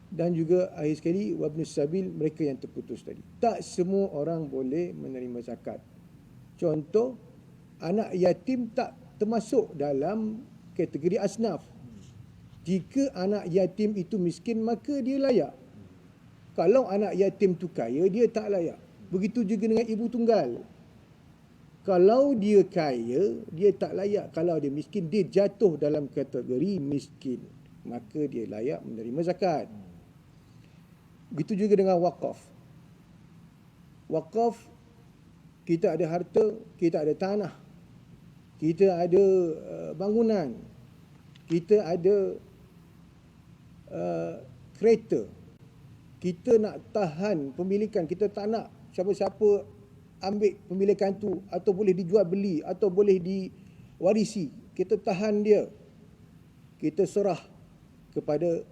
Dan juga akhir sekali wabnus sabil, mereka yang terputus tadi. Tak semua orang boleh menerima zakat. Contoh, anak yatim tak termasuk dalam kategori asnaf. Jika anak yatim itu miskin, maka dia layak. Kalau anak yatim tu kaya, dia tak layak. Begitu juga dengan ibu tunggal. Kalau dia kaya, dia tak layak. Kalau dia miskin, dia jatuh dalam kategori miskin, maka dia layak menerima zakat. Begitu juga dengan wakaf. Wakaf, kita ada harta, kita ada tanah, kita ada bangunan, kita ada kereta. Kita nak tahan pemilikan, kita tak nak siapa-siapa ambil pemilikan tu, atau boleh dijual beli, atau boleh diwarisi. Kita tahan dia, kita serah kepada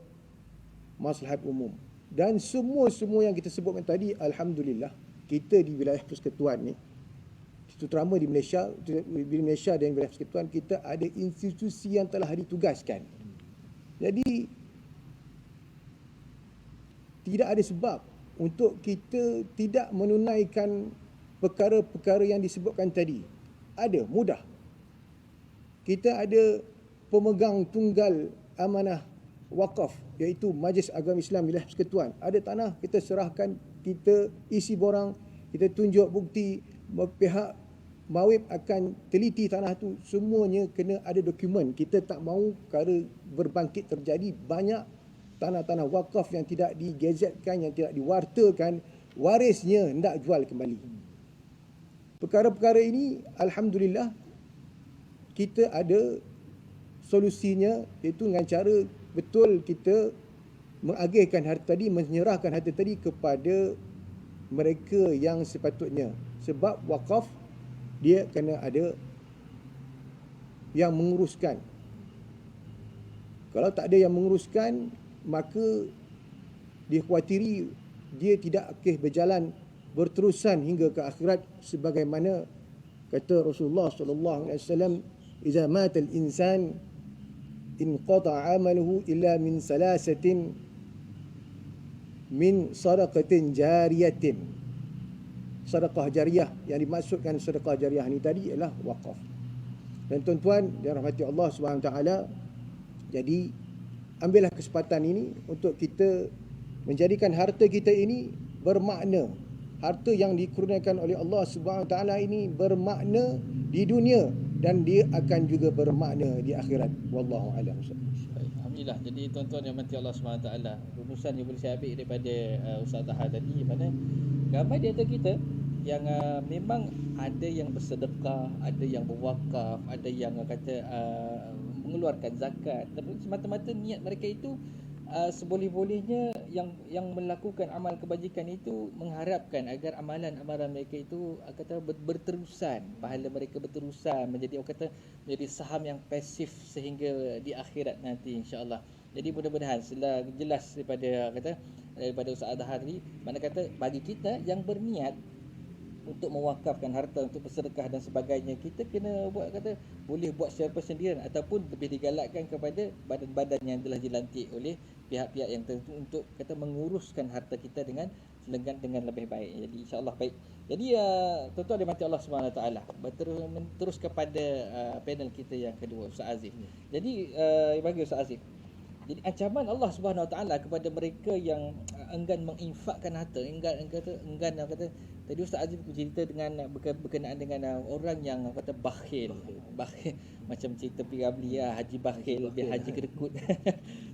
maslahat umum. Dan semua yang kita sebutkan tadi, alhamdulillah, kita di wilayah persekutuan ni, terutama di Malaysia dan wilayah persekutuan, kita ada institusi yang telah ditugaskan. Jadi tidak ada sebab untuk kita tidak menunaikan perkara-perkara yang disebutkan tadi. Ada, mudah. Kita ada pemegang tunggal amanah wakaf, iaitu Majlis Agama Islam Wilayah Persekutuan. Ada tanah, kita serahkan, kita isi borang, kita tunjuk bukti, pihak mawib akan teliti tanah tu, semuanya kena ada dokumen. Kita tak mahu perkara berbangkit terjadi. Banyak tanah-tanah wakaf yang tidak digazetkan, yang tidak diwartakan, warisnya hendak jual kembali. Perkara-perkara ini, alhamdulillah, kita ada solusinya, iaitu dengan cara betul kita mengagihkan harta tadi, menyerahkan harta tadi kepada mereka yang sepatutnya. Sebab wakaf dia kena ada yang menguruskan. Kalau tak ada yang menguruskan, maka dikhawatiri dia tidak akan berjalan berterusan hingga ke akhirat, sebagaimana kata Rasulullah sallallahu alaihi wasallam, "Idza mata al-insan inqata'a 'amaluhu illa min salasatin min sadaqatin jariyatin." Sedekah jariah, yang dimaksudkan sedekah jariah ni tadi ialah wakaf. Dan tuan-tuan yang rahmati Allah Subhanahu Wa Taala, jadi ambillah kesempatan ini untuk kita menjadikan harta kita ini bermakna. Harta yang dikurniakan oleh Allah Subhanahu Wa Taala ini bermakna di dunia dan dia akan juga bermakna di akhirat. Wallahu a'lam. Baik, alhamdulillah. Jadi tuan-tuan yang mati Allah SWT, rumusan yang boleh saya ambil daripada Ustaz Tahar tadi, mana ramai di antara kita yang memang ada yang bersedekah, ada yang berwakaf, ada yang kata mengeluarkan zakat, tapi semata-mata niat mereka itu seboleh-bolehnya yang melakukan amal kebajikan itu mengharapkan agar amalan-amalan mereka itu kata berterusan, pahala mereka berterusan menjadi menjadi saham yang pasif sehingga di akhirat nanti, insya-Allah. Jadi mudah-mudahan setelah jelas daripada Ustaz Adhar ni, mana kata bagi kita yang berniat untuk mewakafkan harta, untuk bersedekah dan sebagainya, kita kena buat boleh buat secara persendirian ataupun lebih digalakkan kepada badan-badan yang telah dilantik oleh pihak-pihak yang tertentu untuk menguruskan harta kita dengan lebih baik. Jadi insya-Allah baik. Jadi tuan-tuan dimati Allah Subhanahu Wa Taala, terus kepada panel kita yang kedua, Ustaz Azif. Jadi bagi Ustaz Azif, jadi ancaman Allah Subhanahu Wa Taala kepada mereka yang enggan menginfakkan harta, enggan tadi Ustaz Azif cerita dengan berkenaan dengan orang yang bakhil macam cerita Piramli haji bakhil, dia haji kedekut.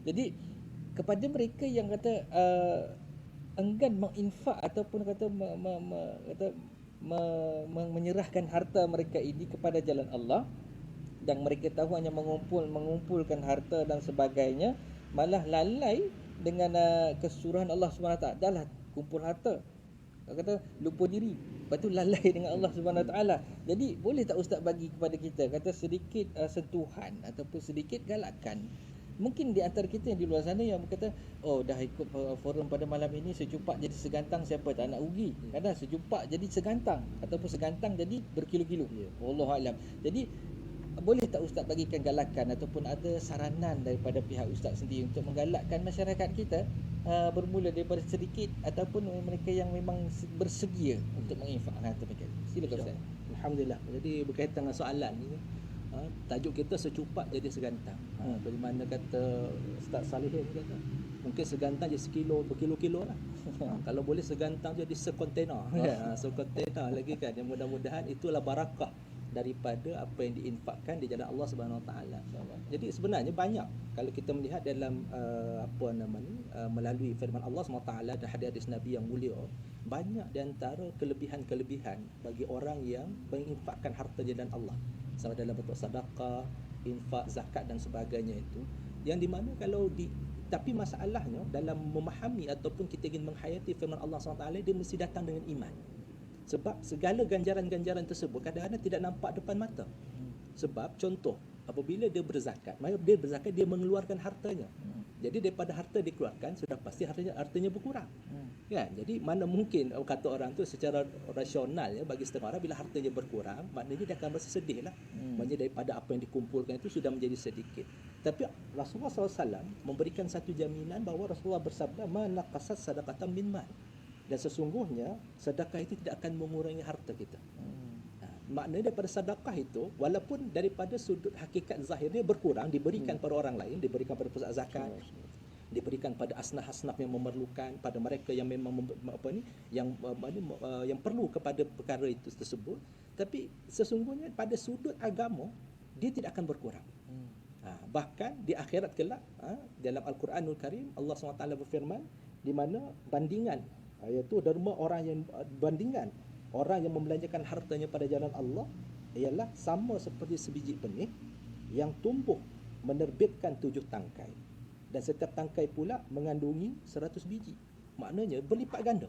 Jadi kepada mereka yang enggan menginfak ataupun menyerahkan harta mereka ini kepada jalan Allah, dan mereka tahu hanya mengumpulkan harta dan sebagainya, malah lalai dengan kesuruhan Allah SWT. Dahlah kumpul harta, lupa diri, lepas tu lalai dengan Allah SWT. Jadi boleh tak Ustaz bagi kepada kita sedikit sentuhan ataupun sedikit galakan? Mungkin di antara kita yang di luar sana yang berkata, oh dah ikut forum pada malam ini, sejumpa jadi segantang, siapa tak nak rugi? Kadang sejumpa jadi segantang ataupun segantang jadi berkilo-kilo. Wallahualam. Jadi boleh tak Ustaz bagikan galakan ataupun ada saranan daripada pihak Ustaz sendiri untuk menggalakkan masyarakat kita, bermula daripada sedikit ataupun mereka yang memang bersedia untuk menginfakkan harta mereka? Silakan Ustaz. Alhamdulillah. Jadi berkaitan dengan soalan ni, tajuk kita secupak jadi segantang. Bagaimana kata Ustaz Salihin kata, mungkin segantang jadi sekilo, berkilo-kilo lah. Kalau boleh segantang jadi sekontainer. Sekontainer lagi kan. Yang mudah-mudahan itulah barakah daripada apa yang diinfakkan di jalan Allah Subhanahu Wa Taala. Jadi sebenarnya banyak kalau kita melihat dalam melalui firman Allah Subhanahu Wa Taala dan hadis Nabi yang mulia, banyak di antara kelebihan-kelebihan bagi orang yang menginfakkan harta di jalan Allah, sama dalam bentuk sedekah, infak, zakat dan sebagainya itu, yang di mana tapi masalahnya dalam memahami ataupun kita ingin menghayati firman Allah SWT, dia mesti datang dengan iman. Sebab segala ganjaran-ganjaran tersebut kadang-kadang tidak nampak depan mata. Sebab contoh, apabila dia berzakat, dia mengeluarkan hartanya. Jadi daripada harta dikeluarkan, sudah pasti hartanya berkurang. Kan? Jadi mana mungkin kata orang tu secara rasional bagi setengah orang, bila hartanya berkurang, maknanya dia akan rasa sedih lah. Maknanya daripada apa yang dikumpulkan itu sudah menjadi sedikit. Tapi Rasulullah SAW memberikan satu jaminan bahawa Rasulullah bersabda, "Ma naqasat sadaqatan min mal." Dan sesungguhnya sedekah itu tidak akan mengurangi harta kita. Maknanya daripada sedekah itu, walaupun daripada sudut hakikat zahirnya berkurang, diberikan pada orang lain, diberikan pada pusat zakat, diberikan pada asnaf-asnaf yang memerlukan, pada mereka yang memang yang perlu kepada perkara itu tersebut. Tapi sesungguhnya pada sudut agama dia tidak akan berkurang. Bahkan di akhirat kelak, dalam Al-Quranul Karim Allah SWT berfirman, di mana bandingan, iaitu derma orang yang bandingan orang yang membelanjakan hartanya pada jalan Allah ialah sama seperti sebiji benih yang tumbuh menerbitkan 7 tangkai. Dan setiap tangkai pula mengandungi 100 biji. Maknanya berlipat ganda.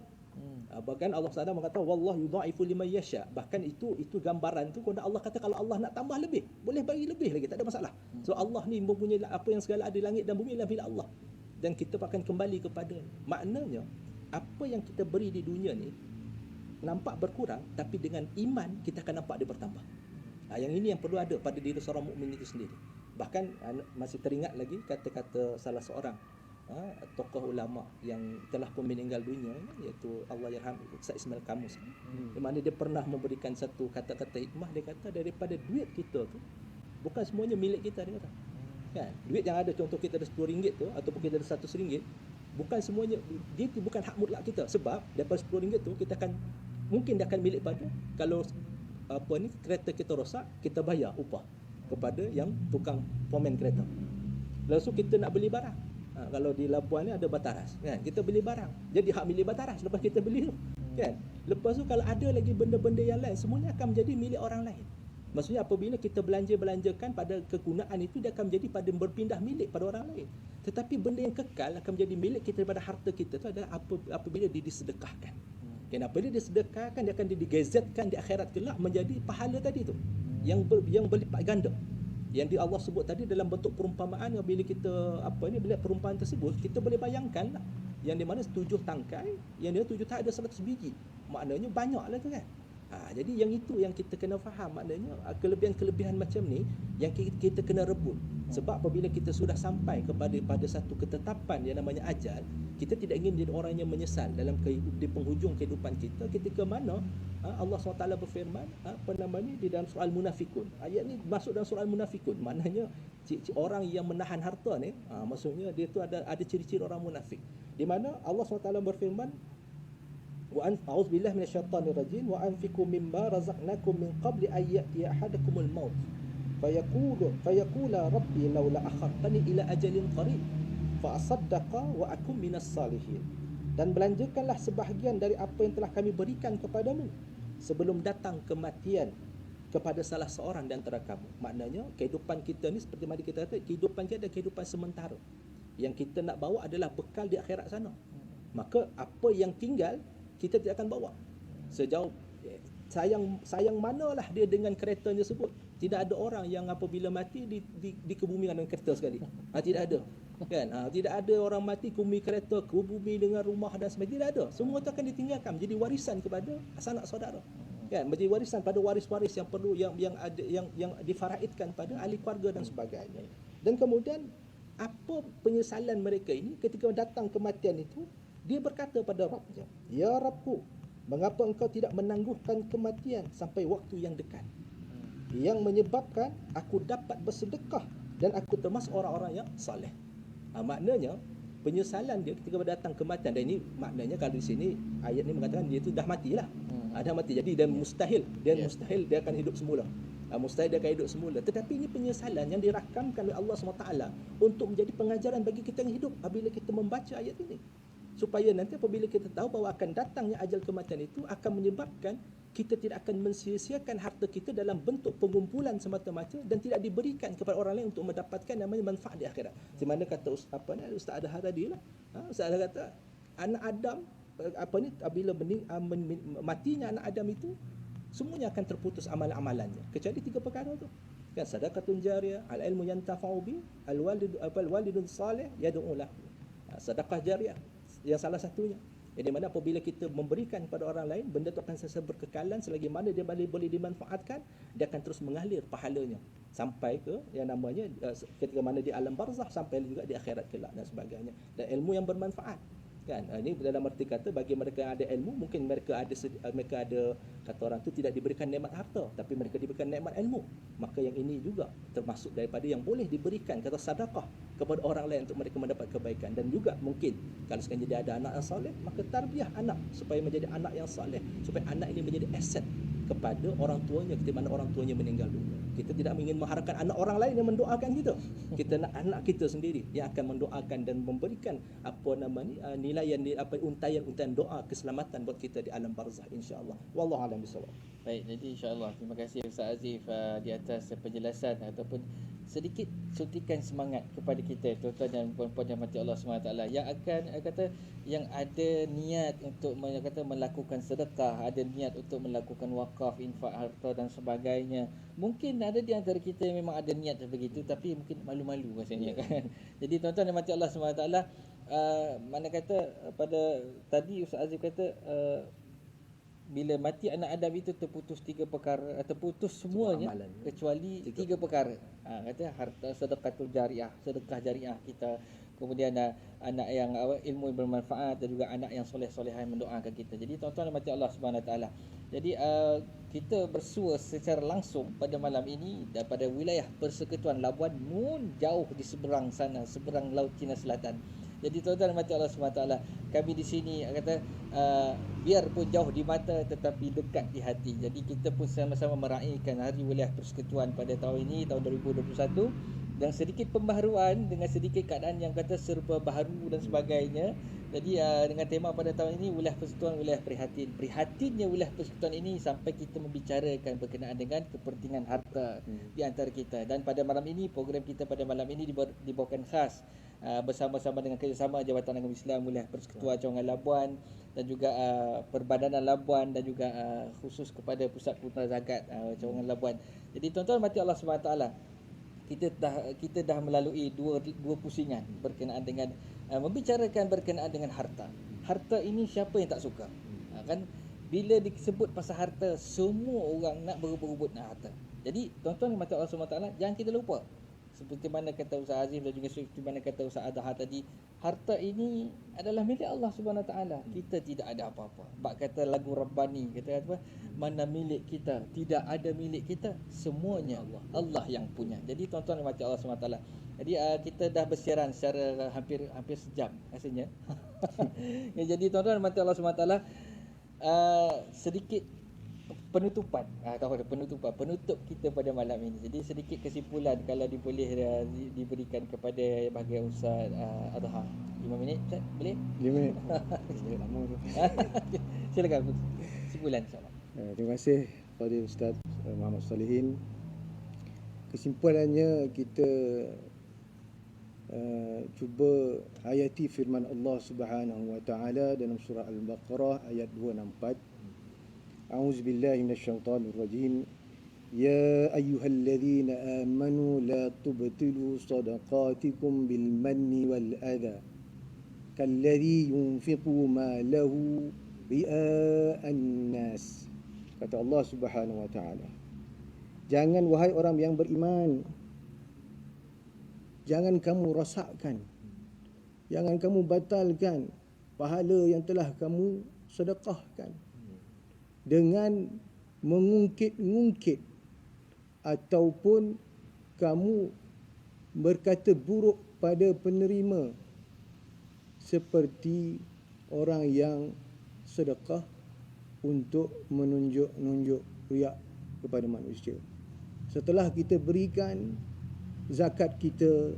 Bahkan Allah SWT mengata wallahu yudha'ifu liman yasha. Bahkan itu gambaran tu kalau Allah kata kalau Allah nak tambah lebih, boleh bagi lebih lagi, tak ada masalah. So Allah ni mempunyai apa yang segala ada di langit dan bumi adalah milik Allah. Dan kita akan kembali kepada. Maknanya apa yang kita beri di dunia ni nampak berkurang, tapi dengan iman kita akan nampak dia bertambah. Yang ini yang perlu ada pada diri seorang mukmin itu sendiri. Bahkan masih teringat lagi kata-kata salah seorang tokoh ulama yang telah pun meninggal dunia, iaitu Allahyarham Ustaz Ismail Kamus. Di mana dia pernah memberikan satu kata-kata hikmah. Dia kata daripada duit kita tu bukan semuanya milik kita, dia kata. Kan? Duit yang ada, contoh kita ada RM10 tu ataupun kita ada RM100, bukan semuanya, dia tu bukan hak mutlak kita. Sebab daripada RM10 tu kita akan mungkin dia akan milik pada, kalau kereta kita rosak, kita bayar upah kepada yang tukang pomen kereta. Lepas tu kita nak beli barang. Kalau di Labuan ni ada Bataras, kan? Kita beli barang, jadi hak milik Bataras lepas kita beli tu, kan? Lepas tu kalau ada lagi benda-benda yang lain, semuanya akan menjadi milik orang lain. Maksudnya apabila kita belanjakan pada kegunaan itu, dia akan menjadi pada berpindah milik pada orang lain. Tetapi benda yang kekal akan menjadi milik kita daripada harta kita tu adalah apabila dia disedekahkan. Kenapa dia disedekahkan, dia akan digazetkan di akhirat kelak menjadi pahala tadi tu, yang berlipat ganda. Yang Allah sebut tadi dalam bentuk perumpamaan. Bila kita bila perumpamaan tersebut, kita boleh bayangkan lah, yang di mana 7 tangkai, yang dia 7 tak ada 100 biji. Maknanya banyak lah tu kan. Jadi yang itu yang kita kena faham. Maknanya kelebihan-kelebihan macam ni yang kita kena rebut. Sebab apabila kita sudah sampai pada satu ketetapan yang namanya ajal, kita tidak ingin jadi orang yang menyesal dalam di penghujung kehidupan kita, ketika mana Allah SWT berfirman di dalam surah Al-Munafikun. Ayat ni masuk dalam surah Al-Munafikun. Maknanya orang yang menahan harta ni, maksudnya dia tu ada ciri-ciri orang munafik. Di mana Allah SWT berfirman, wa a'udzubillahi minasyaitonir rajim wa anfiqu mimma razaqnakum min qabli an ya'tiya ahadakumul maut fayaqula rabbi laula akhartani ila ajalin qarib fa asaddaqa wa akum minas salihin. Dan belanjakanlah sebahagian dari apa yang telah kami berikan kepadamu sebelum datang kematian kepada salah seorang di antara kamu. Maknanya kehidupan kita ni seperti mana kita kata, kehidupan kita adalah kehidupan sementara. Yang kita nak bawa adalah bekal di akhirat sana. Maka apa yang tinggal kita tidak akan bawa. Sejauh sayang manalah dia dengan kereta tersebut. Tidak ada orang yang apabila mati dikebumikan dengan kereta sekali. Tidak ada. Kan? Tidak ada orang mati kebumi kereta, kebumi dengan rumah dan sebagainya. Tidak ada. Semua itu akan ditinggalkan menjadi warisan kepada sanak saudara. Kan? Menjadi warisan pada waris-waris yang perlu yang difaraidkan pada ahli keluarga dan sebagainya. Dan kemudian apa penyesalan mereka ini ketika datang kematian itu, dia berkata pada Rabbnya, ya Rabbku, mengapa engkau tidak menangguhkan kematian sampai waktu yang dekat, yang menyebabkan aku dapat bersedekah dan aku termasuk orang-orang yang saleh. Maknanya penyesalan dia ketika datang kematian. Dan ini maknanya kalau di sini ayat ni mengatakan dia tu dah matilah. Dah mati. Jadi dan mustahil dia akan hidup semula. Mustahil dia akan hidup semula. Tetapi ini penyesalan yang dirakamkan oleh Allah SWT untuk menjadi pengajaran bagi kita yang hidup apabila kita membaca ayat ini. Supaya nanti apabila kita tahu bahawa akan datangnya ajal kematian itu akan menyebabkan kita tidak akan mensia-siakan harta kita dalam bentuk pengumpulan semata-mata dan tidak diberikan kepada orang lain untuk mendapatkan namanya manfaat di akhirat. Di mana kata Ustaz Adhar tadi lah. Ustaz Adhar kata anak Adam apabila matinya anak Adam itu, semuanya akan terputus amalan-amalannya kecuali 3 perkara tu. Kan, sedekatun jariyah, al-ilmu yantafa'u bi, al-walidun salih yad'u lahu. Sedekah jariyah yang salah satunya. Di mana apabila kita memberikan kepada orang lain, benda itu akan sentiasa berkekalan selagi mana dia boleh dimanfaatkan, dia akan terus mengalir pahalanya sampai ke yang namanya ketika mana di alam barzah, sampai juga di akhirat kelak dan sebagainya. Dan ilmu yang bermanfaat. Kan, ini dalam arti kata bagi mereka yang ada ilmu, mungkin mereka ada kata orang tu tidak diberikan nikmat harta, tapi mereka diberikan nikmat ilmu. Maka yang ini juga termasuk daripada yang boleh diberikan kata sedekah kepada orang lain untuk mereka mendapat kebaikan. Dan juga mungkin kalau sekali dia ada anak yang soleh, maka tarbiyah anak supaya menjadi anak yang soleh, supaya anak ini menjadi aset kepada orang tuanya ketika mana orang tuanya meninggal dunia. Kita tidak ingin mengharapkan anak orang lain yang mendoakan kita. Kita nak anak kita sendiri yang akan mendoakan dan memberikan nilaian untayan doa keselamatan buat kita di alam barzah, insya-Allah. Wallahu a'lam bishawab. Baik, jadi insya-Allah terima kasih Ustaz Azif di atas penjelasan ataupun sedikit suntikan semangat kepada kita tuan-tuan dan puan-puan yang mati Allah SWT yang akan kata yang ada niat untuk melakukan sedekah, ada niat untuk melakukan wakaf, infak harta dan sebagainya. Mungkin ada di antara kita yang memang ada niat begitu tapi mungkin malu-malu rasanya kan. Jadi tuan-tuan dan mati Allah SWT, mana kata pada tadi Ustaz Azif kata bila mati anak Adam itu terputus 3 perkara, terputus semuanya amalannya. kecuali 3 perkara. Kata harta sedekahul jariah, sedekah jariah kita. Kemudian anak yang ilmu yang bermanfaat dan juga anak yang soleh-soleh yang mendoakan kita. Jadi tuan-tuan dan mati Allah Subhanahu Wa Taala. Jadi kita bersua secara langsung pada malam ini daripada wilayah Persekutuan Labuan Nun, jauh di seberang sana, seberang Laut Cina Selatan. Jadi tuan-tuan dan mati Allah SWT, kami di sini kata biarpun jauh di mata tetapi dekat di hati. Jadi kita pun sama-sama meraihkan Hari Wilayah Persekutuan pada tahun ini, tahun 2021, dan sedikit pembaharuan dengan sedikit keadaan yang kata serba baharu dan sebagainya. Jadi dengan tema pada tahun ini Wilayah Persekutuan, Wilayah Prihatin. Prihatinnya Wilayah Persekutuan ini sampai kita membicarakan berkenaan dengan kepentingan harta di antara kita. Dan pada malam ini, program kita pada malam ini dibawakan khas bersama-sama dengan kerjasama Jabatan Agama Islam Wilayah Persekutuan Cawangan Labuan dan juga Perbadanan Labuan dan juga khusus kepada Pusat Putra Zakat Cawangan Labuan. Jadi tuan-tuan mati Allah SWT, kita dah melalui dua pusingan berkenaan dengan membicarakan berkenaan dengan harta. Harta ini siapa yang tak suka? Kan bila disebut pasal harta, semua orang nak berebut nak harta. Jadi tuan-tuan mati Allah SWT, jangan kita lupa seperti mana kata Ustaz Azif dan juga seperti mana kata Ustaz Adha tadi, harta ini adalah milik Allah Subhanahu Wa Taala. Kita tidak ada apa-apa. Bak kata lagu Rabbani, kata apa? Mana milik kita? Tidak ada milik kita, semuanya Allah yang punya. Jadi tuan-tuan dan mati Allah Subhanahu Wa Taala. Jadi kita dah bersiaran secara hampir sejam rasanya. Jadi tuan-tuan dan mati Allah Subhanahu Wa Taala, sedikit penutupan penutup kita pada malam ini. Jadi sedikit kesimpulan kalau boleh diberikan kepada bahagian Ustaz Adha. 5 minit Ustaz, boleh? 5 minit. Lama tu. Silakan kesimpulan insya-Allah. Terima kasih kepada Ustaz Muhammad Salihin. Kesimpulannya kita cuba hayati firman Allah Subhanahu Wa Taala dalam surah Al-Baqarah ayat 264. أعوذ بالله من الشيطان الرجيم يا أيها الذين آمنوا لا تبطلوا صدقاتكم بالمن والأذى كالذي ينفق ماله رئاء الناس. Kata Allah Subhanahu Wa Taala, jangan wahai orang yang beriman, jangan kamu rosakkan, jangan kamu batalkan pahala yang telah kamu sedekahkan dengan mengungkit-ungkit ataupun kamu berkata buruk pada penerima seperti orang yang sedekah untuk menunjuk-nunjuk riak kepada manusia. Setelah kita berikan zakat kita,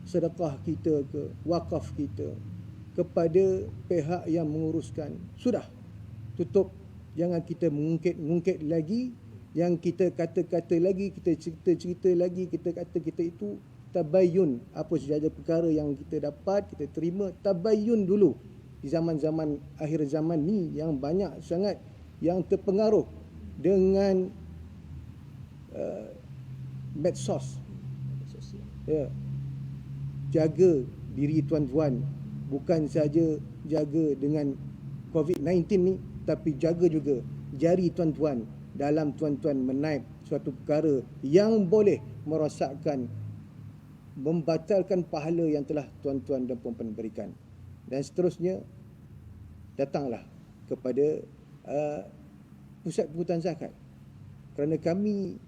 sedekah kita ke wakaf kita kepada pihak yang menguruskan, sudah tutup. Jangan kita mengungkit lagi, yang kita kata-kata lagi, kita cerita-cerita lagi, kita kata kita itu tabayyun. Apa sahaja perkara yang kita dapat, kita terima, tabayyun dulu. Di zaman-zaman akhir zaman ni yang banyak sangat yang terpengaruh dengan medsos. Ya. Jaga diri tuan-tuan, bukan saja jaga dengan COVID-19 ni, tapi jaga juga jari tuan-tuan dalam tuan-tuan menaip suatu perkara yang boleh merosakkan, membatalkan pahala yang telah tuan-tuan dan puan-puan berikan. Dan seterusnya, datanglah kepada pusat pungutan zakat. Kerana kami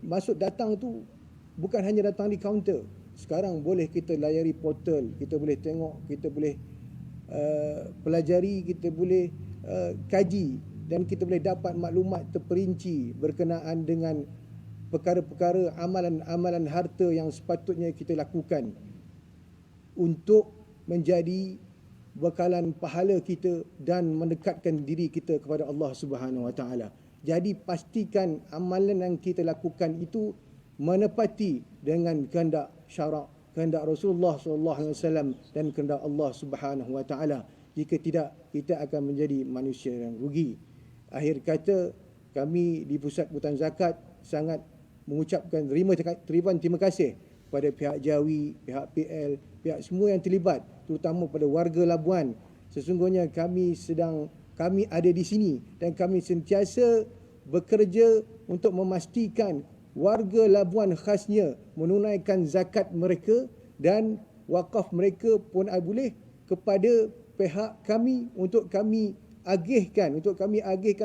masuk datang tu bukan hanya datang di kaunter. Sekarang boleh kita layari portal, kita boleh tengok, kita boleh pelajari, kita boleh kaji, dan kita boleh dapat maklumat terperinci berkenaan dengan perkara-perkara amalan-amalan harta yang sepatutnya kita lakukan untuk menjadi bekalan pahala kita dan mendekatkan diri kita kepada Allah Subhanahu Wa Taala. Jadi pastikan amalan yang kita lakukan itu menepati dengan kehendak syarak, kehendak Rasulullah SAW dan kehendak Allah Subhanahu Wa Taala. Jika tidak, kita akan menjadi manusia yang rugi. Akhir kata, kami di Pusat Pengurutan Zakat sangat mengucapkan terima kasih pada pihak Jawi, pihak PL, pihak semua yang terlibat, terutama pada warga Labuan. Sesungguhnya kami ada di sini dan kami sentiasa bekerja untuk memastikan warga Labuan khasnya menunaikan zakat mereka dan wakaf mereka pun boleh kepada pihak kami untuk kami agihkan,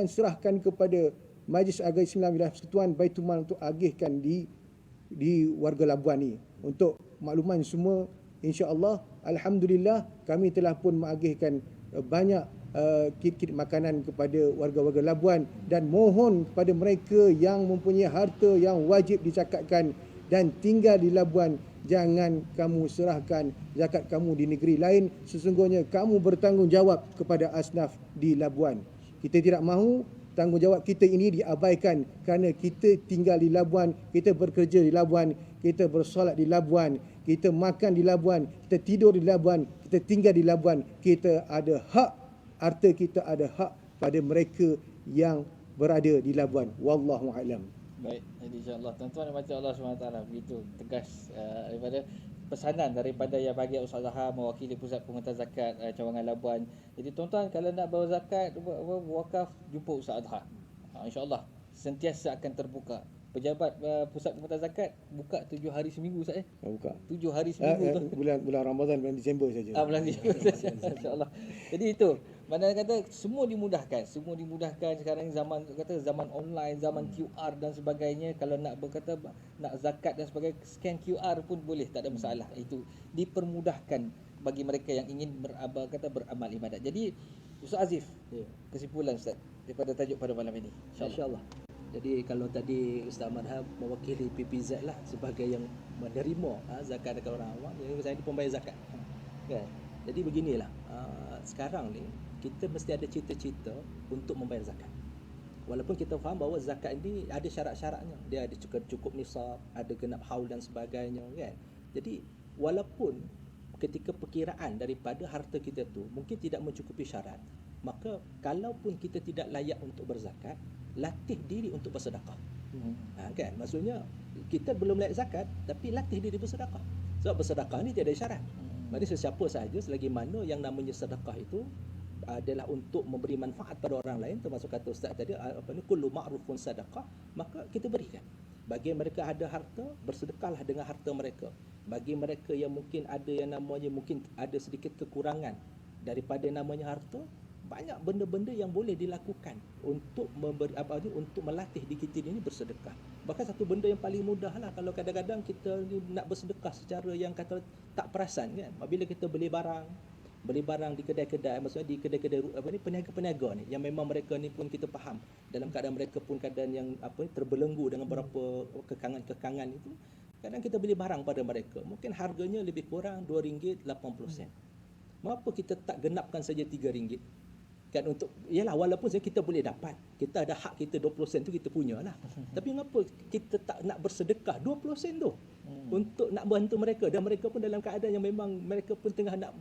serahkan kepada Majlis Agama Islam Wilayah Persekutuan Baitul Mal untuk agihkan di warga Labuan ni. Untuk makluman semua, insya-Allah, alhamdulillah kami telah pun mengagihkan banyak kit-kit makanan kepada warga-warga Labuan dan mohon kepada mereka yang mempunyai harta yang wajib dizakatkan dan tinggal di Labuan, jangan kamu serahkan zakat kamu di negeri lain. Sesungguhnya kamu bertanggungjawab kepada asnaf di Labuan. Kita tidak mahu tanggungjawab kita ini diabaikan kerana kita tinggal di Labuan, kita bekerja di Labuan, kita bersolat di Labuan, kita makan di Labuan, kita tidur di Labuan, kita tinggal di Labuan. Kita ada hak, harta kita ada hak pada mereka yang berada di Labuan. Wallahu a'lam. Baik, jadi insya-Allah tuan-tuan dan macam Allah SWT begitu tegas daripada pesanan daripada yang bagi Ustaz Zahar mewakili Pusat Pengurutan Zakat Cawangan Labuan. Jadi tuan-tuan kalau nak berzakat, wakaf, jumpa Ustaz Zahar. Insya-Allah sentiasa akan terbuka. Pejabat Pusat Pengurutan Zakat buka 7 hari seminggu Ustaz Buka 7 hari seminggu bulan Ramadan, bulan Disember saja. Bulan Disember saja, insya-Allah. Jadi itu mana kata semua dimudahkan sekarang zaman online, zaman QR dan sebagainya. Kalau nak berkata nak zakat dan sebagainya, scan QR pun boleh, tak ada masalah. Itu dipermudahkan bagi mereka yang ingin beramal ibadat. Jadi Ustaz Azif, kesimpulan Ustaz daripada tajuk pada malam ini, InsyaAllah. Jadi kalau tadi Ustaz Madhab mewakili PPZ lah sebagai yang menerima zakat dekat orang awam, jadi saya ni pembayar zakat. Kan? Jadi beginilah, sekarang ni kita mesti ada cita-cita untuk membayar zakat. Walaupun kita faham bahawa zakat ini ada syarat-syaratnya. Dia ada cukup nisab, ada genap haul dan sebagainya, kan. Jadi walaupun ketika perkiraan daripada harta kita tu mungkin tidak mencukupi syarat, maka kalaupun kita tidak layak untuk berzakat, latih diri untuk bersedekah. Kan? Maksudnya kita belum layak zakat tapi latih diri bersedekah. Sebab bersedekah ni tiada syarat. Maksudnya sesiapa sahaja selagi mana yang namanya sedekah itu adalah untuk memberi manfaat pada orang lain, termasuk kata Ustaz tadi kullu ma'rufun sadaqah, maka kita berikan. Bagi mereka ada harta, bersedekahlah dengan harta mereka. Bagi mereka yang mungkin ada yang namanya mungkin ada sedikit kekurangan daripada namanya harta, banyak benda-benda yang boleh dilakukan untuk untuk melatih diri kita ini bersedekah. Bahkan satu benda yang paling mudah lah, kalau kadang-kadang kita nak bersedekah secara yang kata tak perasan, kan, apabila kita beli barang di kedai-kedai, maksudnya di kedai-kedai peniaga-peniaga ni yang memang mereka ni pun kita faham dalam keadaan mereka pun keadaan yang terbelenggu dengan beberapa kekangan-kekangan itu. Kadang kita beli barang pada mereka mungkin harganya lebih kurang RM2.80. Mengapa kita tak genapkan saja RM3? Kan, untuk yalah, walaupun kita boleh dapat, kita ada hak, kita 20 sen tu kita punyalah. Tapi mengapa kita tak nak bersedekah 20 sen tu untuk nak bantu mereka, dan mereka pun dalam keadaan yang memang mereka pun tengah nak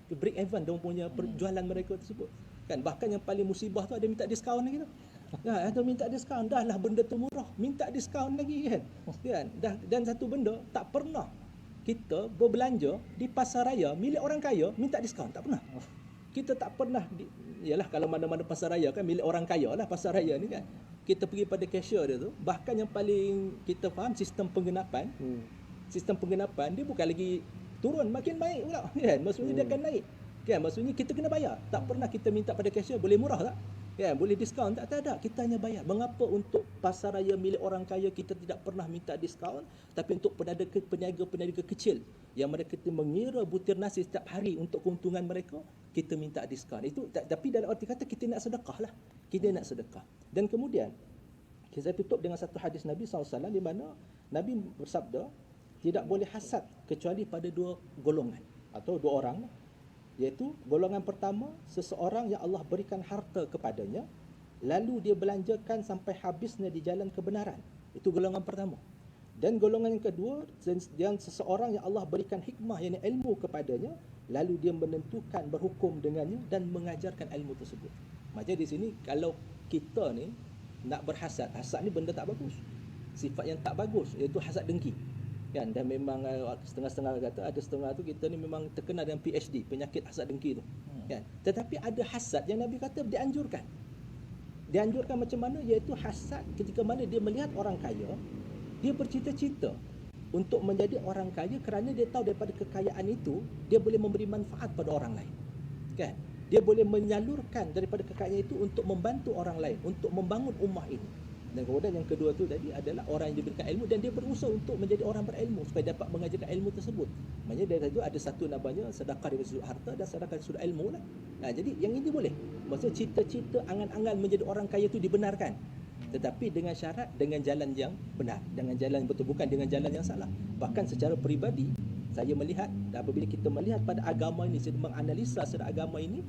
break even dia punya perjualan mereka tersebut. Kan, bahkan yang paling musibah tu ada minta diskaun lagi tu. Atau minta diskaun, dah lah benda tu murah, minta diskaun lagi, kan. Dan satu benda tak pernah kita berbelanja di pasar raya milik orang kaya minta diskaun, tak pernah. Kita tak pernah yalah, kalau mana-mana pasar raya kan milik orang kaya lah pasar raya ni, kan. Kita pergi pada cashier dia tu, bahkan yang paling kita faham sistem penggenapan dia bukan lagi turun, makin baik pula, kan. Maksudnya dia akan naik, kan. Maksudnya kita kena bayar. Tak pernah kita minta pada cashier boleh murah tak, kan, boleh diskaun tak ada, kita hanya bayar. Mengapa untuk pasar raya milik orang kaya kita tidak pernah minta diskaun, tapi untuk peniaga-peniaga kecil yang mereka mengira butir nasi setiap hari untuk keuntungan mereka, kita minta diskaun. Itu tapi dalam arti kata kita nak sedekah lah, kita nak sedekah. Dan kemudian saya tutup dengan satu hadis Nabi SAW di mana Nabi bersabda, tidak boleh hasad kecuali pada dua golongan atau dua orang, iaitu golongan pertama, seseorang yang Allah berikan harta kepadanya lalu dia belanjakan sampai habisnya di jalan kebenaran. Itu golongan pertama. Dan golongan yang kedua, yang seseorang yang Allah berikan hikmah, yakni ilmu kepadanya, lalu dia menentukan berhukum dengannya dan mengajarkan ilmu tersebut. Macam di sini, kalau kita ni nak berhasad, hasad ni benda tak bagus, sifat yang tak bagus, iaitu hasad dengki kan. Dan memang setengah-setengah kata, ada setengah tu kita ni memang terkena dengan PhD, penyakit hasad dengki tu kan. Tetapi ada hasad yang Nabi kata dianjurkan macam mana, iaitu hasad ketika mana dia melihat orang kaya, dia bercita-cita untuk menjadi orang kaya kerana dia tahu daripada kekayaan itu dia boleh memberi manfaat pada orang lain kan. Dia boleh menyalurkan daripada kekayaan itu untuk membantu orang lain, untuk membangun ummah ini. Dan kemudian yang kedua tu tadi adalah orang yang diberikan ilmu dan dia berusaha untuk menjadi orang berilmu supaya dapat mengajarkan ilmu tersebut. Maknanya dari situ ada satu namanya sedekah dari sudut harta dan sedekah dari sudut ilmu lah. Jadi yang ini boleh. Maksudnya cita-cita angan-angan menjadi orang kaya itu dibenarkan. Tetapi dengan syarat, dengan jalan yang benar, dengan jalan yang betul, bukan dengan jalan yang salah. Bahkan secara peribadi, saya melihat apabila kita melihat pada agama ini, saya menganalisa secara agama ini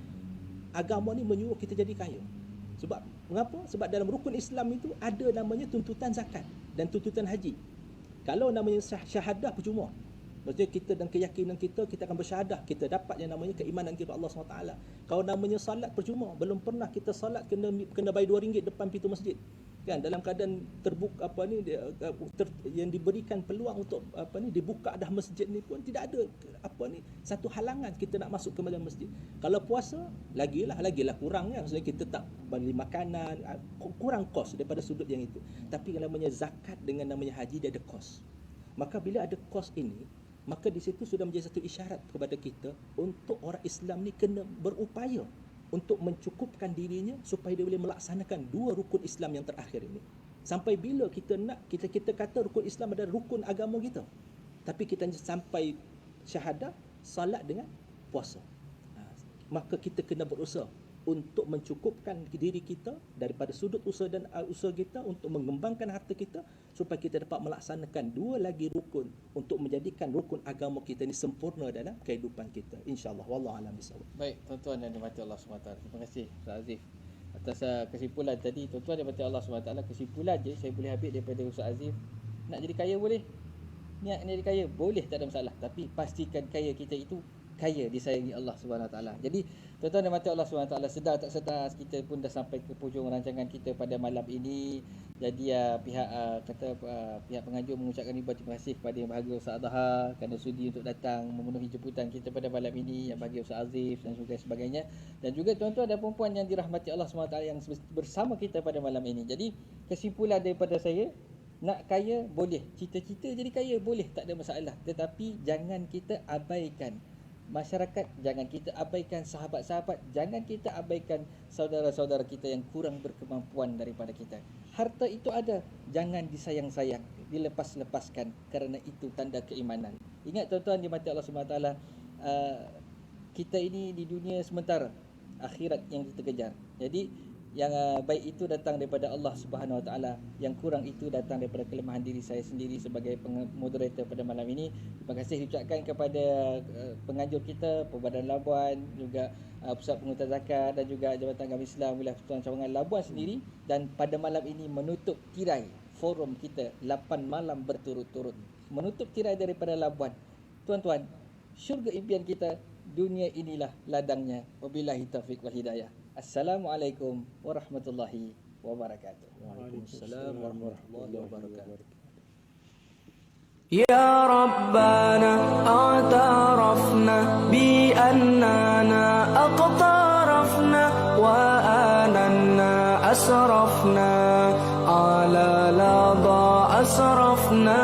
menyuruh kita jadi kaya. Sebab mengapa? Sebab dalam rukun Islam itu ada namanya tuntutan zakat dan tuntutan haji. Kalau namanya syahadah percuma. Maksudnya kita dan keyakinan kita akan bersyahadah, kita dapat yang namanya keimanan kepada Allah SWT. Kalau namanya salat percuma, belum pernah kita salat kena bayar RM2 depan pintu masjid. Kan, dalam keadaan terbuka yang diberikan peluang untuk dibuka dah masjid ni pun tidak ada satu halangan kita nak masuk ke dalam masjid. Kalau puasa lagilah kurang kan, maksudnya kita tak beli makanan, kurang kos daripada sudut yang itu. Tapi kalau namanya zakat dengan namanya haji, dia ada kos. Maka bila ada kos ini, maka di situ sudah menjadi satu isyarat kepada kita untuk orang Islam ni kena berupaya untuk mencukupkan dirinya supaya dia boleh melaksanakan dua rukun Islam yang terakhir ini. Sampai bila kita kata rukun Islam adalah rukun agama kita, tapi kita sampai syahadah, salat dengan puasa. Maka kita kena berusaha untuk mencukupkan diri kita daripada sudut usaha dan usaha kita untuk mengembangkan harta kita supaya kita dapat melaksanakan dua lagi rukun untuk menjadikan rukun agama kita ini sempurna dalam kehidupan kita, insya-Allah. Wallahu a'lam bishawab. Baik, tuan-tuan dan dimati Allah SWT. Terima kasih Ustaz Azif atas kesimpulan tadi. Tuan-tuan dan dimati Allah SWT, kesimpulan je saya boleh ambil daripada Ustaz Azif, nak jadi kaya boleh, niat nak jadi kaya boleh, tak ada masalah, tapi pastikan kaya kita itu kaya disayangi Allah Subhanahu Wa Taala. Jadi tuan-tuan dan mati Allah Subhanahu Wa Taala, sedar tak sedar kita pun dah sampai ke hujung rancangan kita pada malam ini. Jadi pihak penganjur mengucapkan ribuan terima kasih kepada Yang Bahagia Ustaz Adha kerana sudi untuk datang memenuhi jemputan kita pada malam ini, Yang Bahagia Ustaz Azif dan sebagainya. Dan juga tuan-tuan dan puan-puan yang dirahmati Allah Subhanahu Wa Taala yang bersama kita pada malam ini. Jadi kesimpulan daripada saya, nak kaya boleh, cita-cita jadi kaya boleh, tak ada masalah. Tetapi jangan kita abaikan masyarakat, jangan kita abaikan sahabat-sahabat, jangan kita abaikan saudara-saudara kita yang kurang berkemampuan daripada kita. Harta itu ada, jangan disayang-sayang, dilepas-lepaskan, kerana itu tanda keimanan. Ingat tuan-tuan dimati Allah SWT, kita ini di dunia sementara, akhirat yang kita kejar. Jadi yang baik itu datang daripada Allah Subhanahu Wa Taala, yang kurang itu datang daripada kelemahan diri saya sendiri sebagai moderator pada malam ini. Terima kasih diucapkan kepada penganjur kita, Perbadan Labuan, juga Pusat Pengurutan Zakat dan juga Jabatan Agama Islam Wilayah Persatuan Cawangan Labuan sendiri. Dan pada malam ini menutup tirai forum kita 8 malam berturut-turut, menutup tirai daripada Labuan. Tuan-tuan, syurga impian kita, dunia inilah ladangnya. Wabillahi taufiq wal hidayah. Assalamualaikum warahmatullahi wabarakatuh. Waalaikumsalam warahmatullahi wabarakatuh. يا ربنا اعترفنا بأننا اقترفنا وآننا أسرفنا على لظى أسرفنا.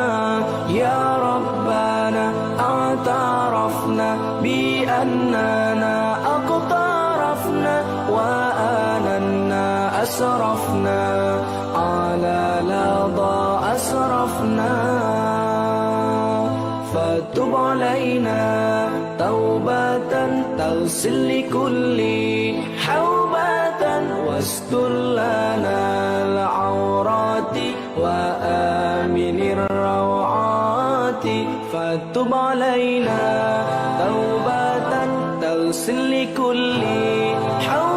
يا ربنا اعترفنا بأننا اقترفنا وآننا أسرفنا على لظى أسرفنا. فتب علينا توبة تغسل لكل حوبة واستر لنا العورات وآمن الروعات. فتب علينا توبة تغسل لكل حوبة